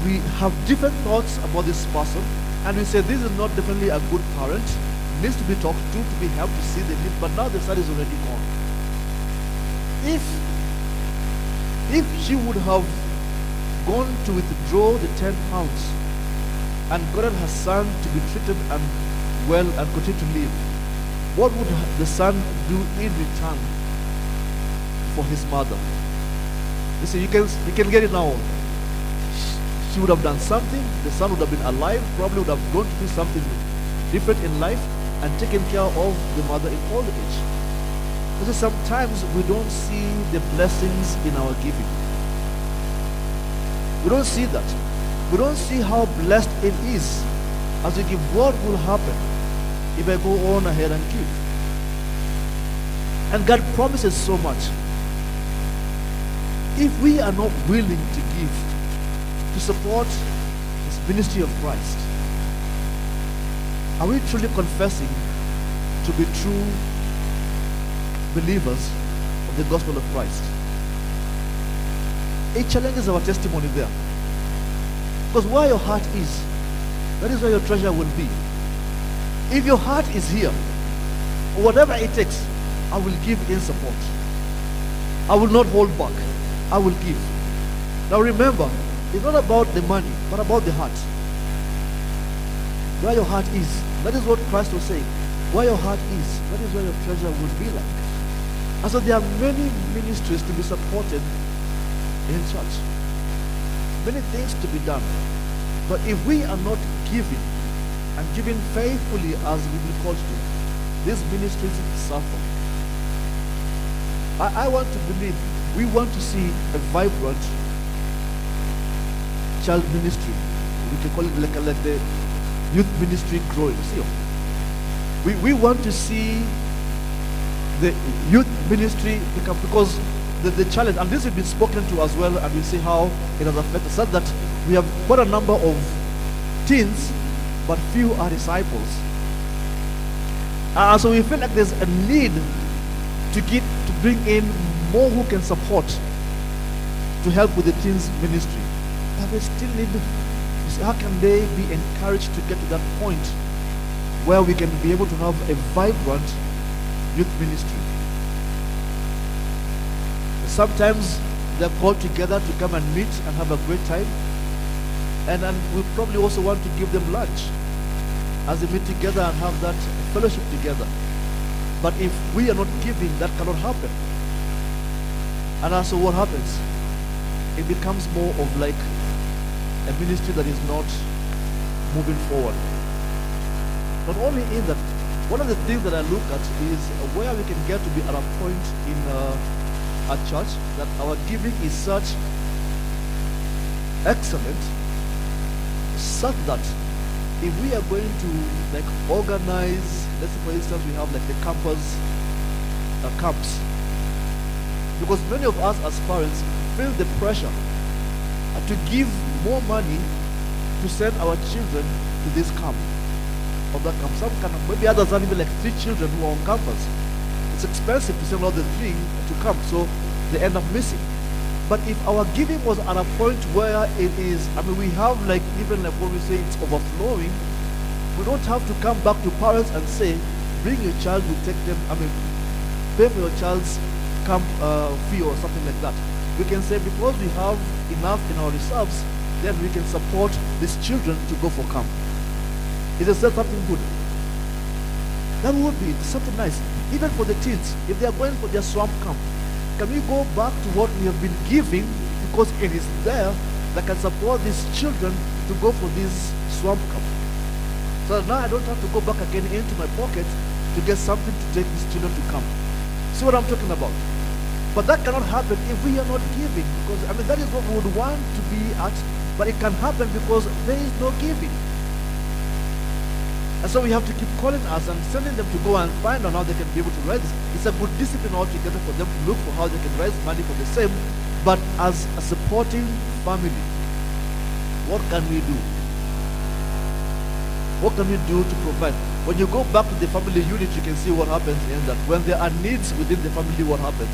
We have different thoughts about this person, and we say this is not definitely a good parent, needs to be talked to be helped to see the need, but now the son is already gone. If she would have gone to withdraw the 10 pounds and gotten her son to be treated and well and continue to live, what would the son do in return for his mother? You see, you can get it now. She would have done something, the son would have been alive, probably would have gone to do something different in life and taken care of the mother in old age. Because sometimes we don't see the blessings in our giving. We don't see that. We don't see how blessed it is as we give. What will happen if I go on ahead and give? And God promises so much. If we are not willing to give, to support this ministry of Christ, are we truly confessing to be true believers of the gospel of Christ. It challenges our testimony there. Because where your heart is, that is where your treasure will be. If your heart is here, whatever it takes, I will give in support. I will not hold back. I will give. Now remember, it's not about the money, but about the heart. Where your heart is, that is what Christ was saying. Where your heart is, that is where your treasure will be like. And so there are many ministries to be supported in church. Many things to be done. But if we are not giving, and giving faithfully as we've been called to, these ministries suffer. I want to believe, we want to see a vibrant child ministry. We can call it like the youth ministry growing. See, we want to see the youth ministry become, because the challenge, and this has been spoken to as well, and we'll see how it has affected us, that we have quite a number of teens, but few are disciples. So we feel like there's a need to bring in more who can support to help with the teens ministry. But we still need to see how can they be encouraged to get to that point where we can be able to have a vibrant youth ministry. Sometimes they're called together to come and meet and have a great time. And then we probably also want to give them lunch as they meet together and have that fellowship together. But if we are not giving, that cannot happen. And also what happens? It becomes more of like a ministry that is not moving forward. Not only in that, one of the things that I look at is where we can get to be at a point in a church that our giving is such excellent, such that if we are going to like organize, let's say for instance we have like the campus camps, because many of us as parents feel the pressure to give more money to send our children to this camp or that camp. Some kind of, maybe others have even like 3 children who are on campus. It's expensive to send all the 3 to camp, so they end up missing. But if our giving was at a point where it is, I mean, we have like, even like what we say, it's overflowing, we don't have to come back to parents and say, bring your child, we'll take them, I mean, pay for your child's camp fee or something like that. We can say, because we have enough in our reserves, then we can support these children to go for camp. Is it something good? That would be something nice. Even for the teens, if they are going for their swamp camp, can we go back to what we have been giving, because it is there that can support these children to go for this swamp camp? So now I don't have to go back again into my pocket to get something to take these children to camp. See what I'm talking about? But that cannot happen if we are not giving, because I mean that is what we would want to be at, but it can happen because there is no giving. And so we have to keep calling us and sending them to go and find out how they can be able to raise this. It's a good discipline altogether for them to look for how they can raise money for the same. But as a supporting family, what can we do? What can we do to provide? When you go back to the family unit, you can see what happens in that. When there are needs within the family, what happens?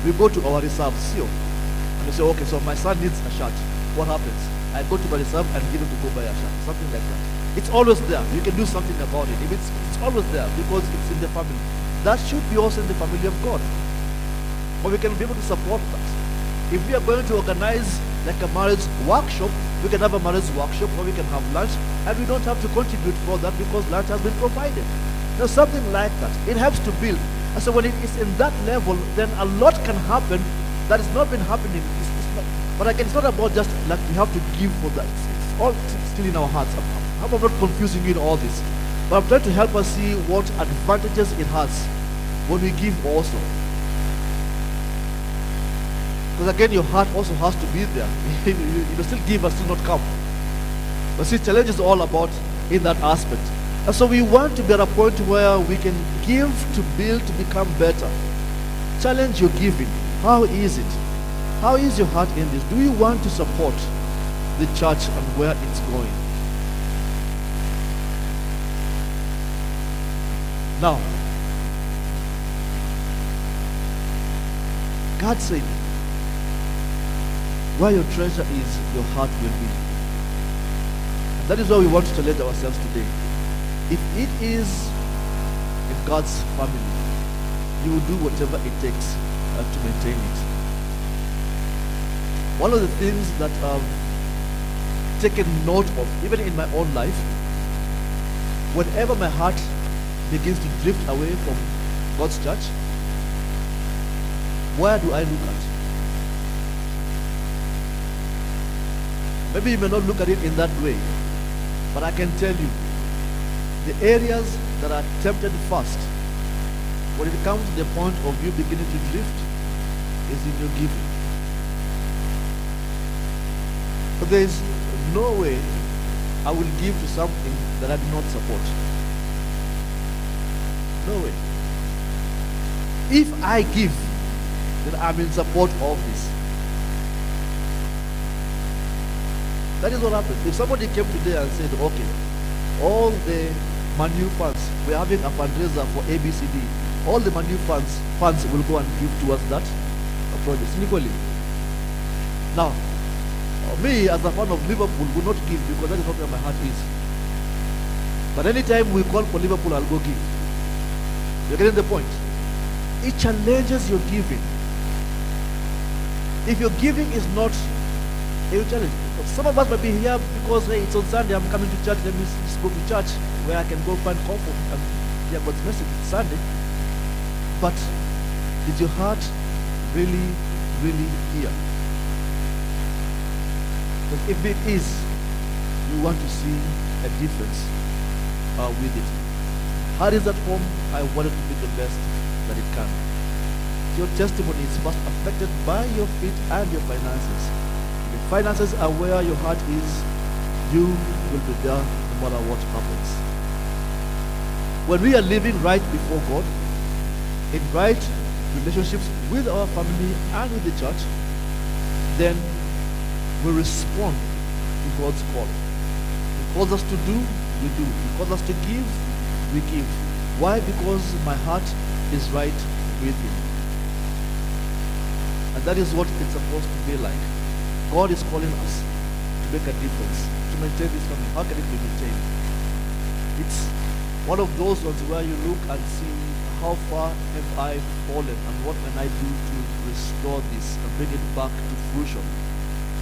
We go to our reserve, see, and we say, okay, so my son needs a shirt. What happens? I go to my reserve and give him to go buy a shirt, something like that. It's always there. You can do something about it. If it's always there because it's in the family. That should be also in the family of God. Or we can be able to support that. If we are going to organize like a marriage workshop, we can have a marriage workshop or we can have lunch, and we don't have to contribute for that because lunch has been provided. Now something like that. It helps to build. And so when it is in that level, then a lot can happen that has not been happening. But again, it's not about just like we have to give for that. It's all still in our hearts. I'm not confusing you in all this. But I'm trying to help us see what advantages it has when we give also. Because again, your heart also has to be there. You still give and still not come. But see, challenge is all about in that aspect. And so we want to be at a point where we can give to build to become better. Challenge your giving. How is it? How is your heart in this? Do you want to support the church and where it's going? Now, God said, where your treasure is, your heart will be. And that is why we want to challenge ourselves today. If it is in God's family, you will do whatever it takes to maintain it. One of the things that I've taken note of, even in my own life, whenever my heart begins to drift away from God's church, where do I look at? Maybe you may not look at it in that way, but I can tell you, the areas that are tempted first when it comes to the point of you beginning to drift is in your giving. But there is no way I will give to something that I do not support. No way. If I give, then I'm in support of this. That is what happens. If somebody came today and said, okay, all the Manu funds, we're having a fundraiser for ABCD, all the Manu funds will go and give towards that project. Equally. Now, me as a fan of Liverpool will not give because that is not where my heart is. But anytime we call for Liverpool, I'll go give. You're getting the point? It challenges your giving. If your giving is not a challenge, some of us might be here because hey, it's on Sunday, I'm coming to church, let me just go to church where I can go find comfort and hear God's message. It's Sunday. But is your heart really, really here? Because if it is, you want to see a difference with it. Heart is at home, I want it to be the best that it can. Your testimony is first affected by your feet and your finances. If your finances are where your heart is, you will be there no matter what happens. When we are living right before God, in right relationships with our family and with the church, then we respond to God's call. He calls us to do, we do. He calls us to give, we give. Why? Because my heart is right with Him. And that is what it's supposed to be like. God is calling us to make a difference, to maintain this family. How can it be maintained? It's one of those ones where you look and see how far have I fallen and what can I do to restore this and bring it back to fruition.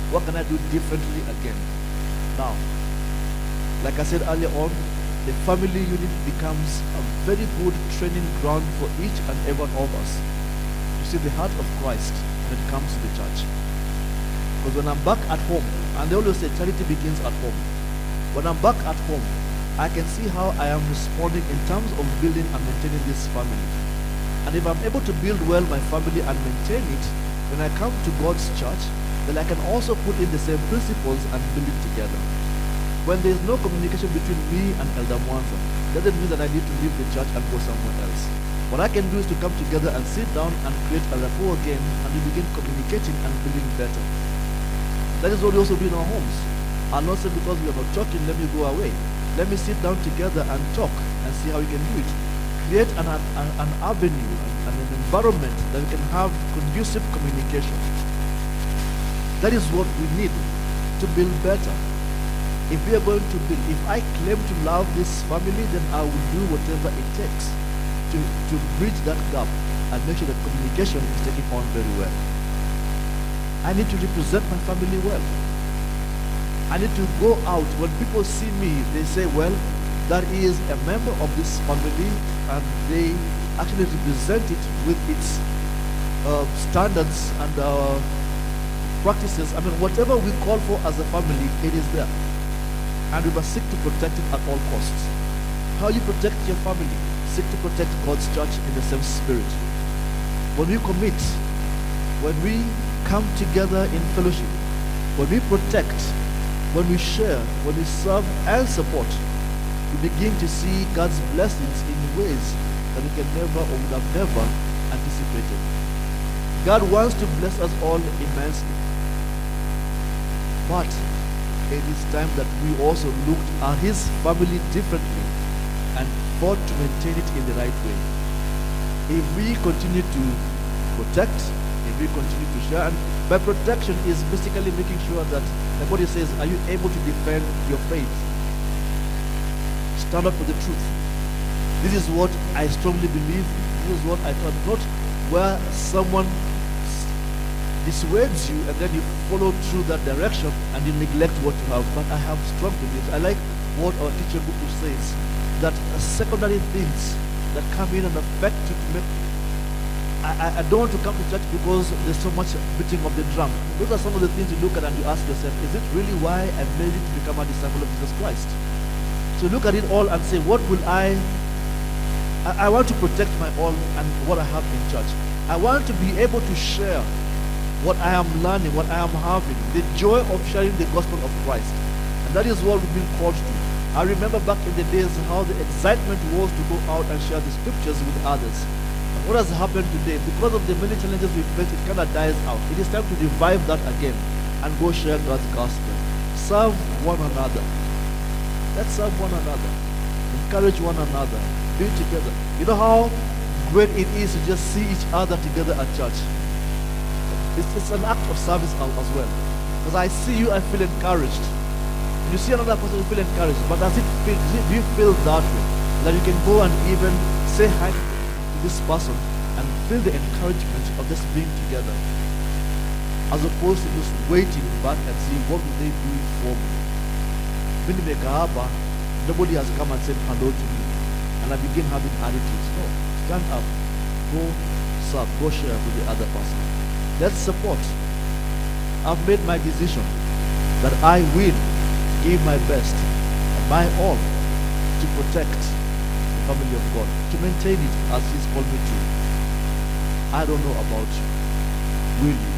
What can I do differently again? Now, like I said earlier on, the family unit becomes a very good training ground for each and every one of us to see the heart of Christ when it comes to the church. Because when I'm back at home, and they always say charity begins at home. When I'm back at home, I can see how I am responding in terms of building and maintaining this family. And if I'm able to build well my family and maintain it, when I come to God's church, then I can also put in the same principles and build it together. When there is no communication between me and Elder Mwanza, doesn't mean that I need to leave the church and go somewhere else. What I can do is to come together and sit down and create a rapport again, and we begin communicating and building better. That is what we also do in our homes. And not say because we are not talking, let me go away. Let me sit down together and talk and see how we can do it. Create an avenue and an environment that we can have conducive communication. That is what we need to build better. If we are going to build, if I claim to love this family, then I will do whatever it takes to bridge that gap and make sure that communication is taken on very well. I need to represent my family well. I need to go out. When people see me, they say, well, that is a member of this family, and they actually represent it with its standards and practices. I mean, whatever we call for as a family, it is there. And we must seek to protect it at all costs. How you protect your family? Seek to protect God's church in the same spirit. When we commit, when we come together in fellowship, when we protect, when we share, when we serve and support, we begin to see God's blessings in ways that we can never or would have never anticipated. God wants to bless us all immensely. But it is time that we also looked at His family differently and fought to maintain it in the right way. If we continue to protect, If we continue to share, and by protection is basically making sure that the body says, are you able to defend your faith? Stand up for the truth. This is what I strongly believe. This is what I thought. Not where someone dissuades you and then you follow through that direction and you neglect what you have. But I have strong beliefs. I like what our teacher Mbuva says, that secondary things that come in and affect you to make. I don't want to come to church because there's so much beating of the drum. Those are some of the things you look at and you ask yourself, is it really why I made it to become a disciple of Jesus Christ? So look at it all and say, what will I want to protect my all and what I have in church. I want to be able to share what I am learning, what I am having, the joy of sharing the gospel of Christ. And that is what we've been called to. I remember back in the days how the excitement was to go out and share the scriptures with others. And what has happened today, because of the many challenges we face, it kind of dies out. It is time to revive that again and go share God's gospel. Serve one another. Let's serve one another. Encourage one another. Be together. You know how great it is to just see each other together at church. It's an act of service as well. Because I see you, I feel encouraged. And you see another person, you feel encouraged. But do you feel that way? That you can go and even say hi to this person and feel the encouragement of just being together. As opposed to just waiting back and seeing what will they do for me. Nobody has come and said hello to me. And I begin having attitudes. No, stand up. Go serve. Go share with the other person. Let's support. I've made my decision that I will give my best and my all to protect the family of God, to maintain it as He's called me to. I don't know about you. Will you?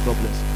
God bless you.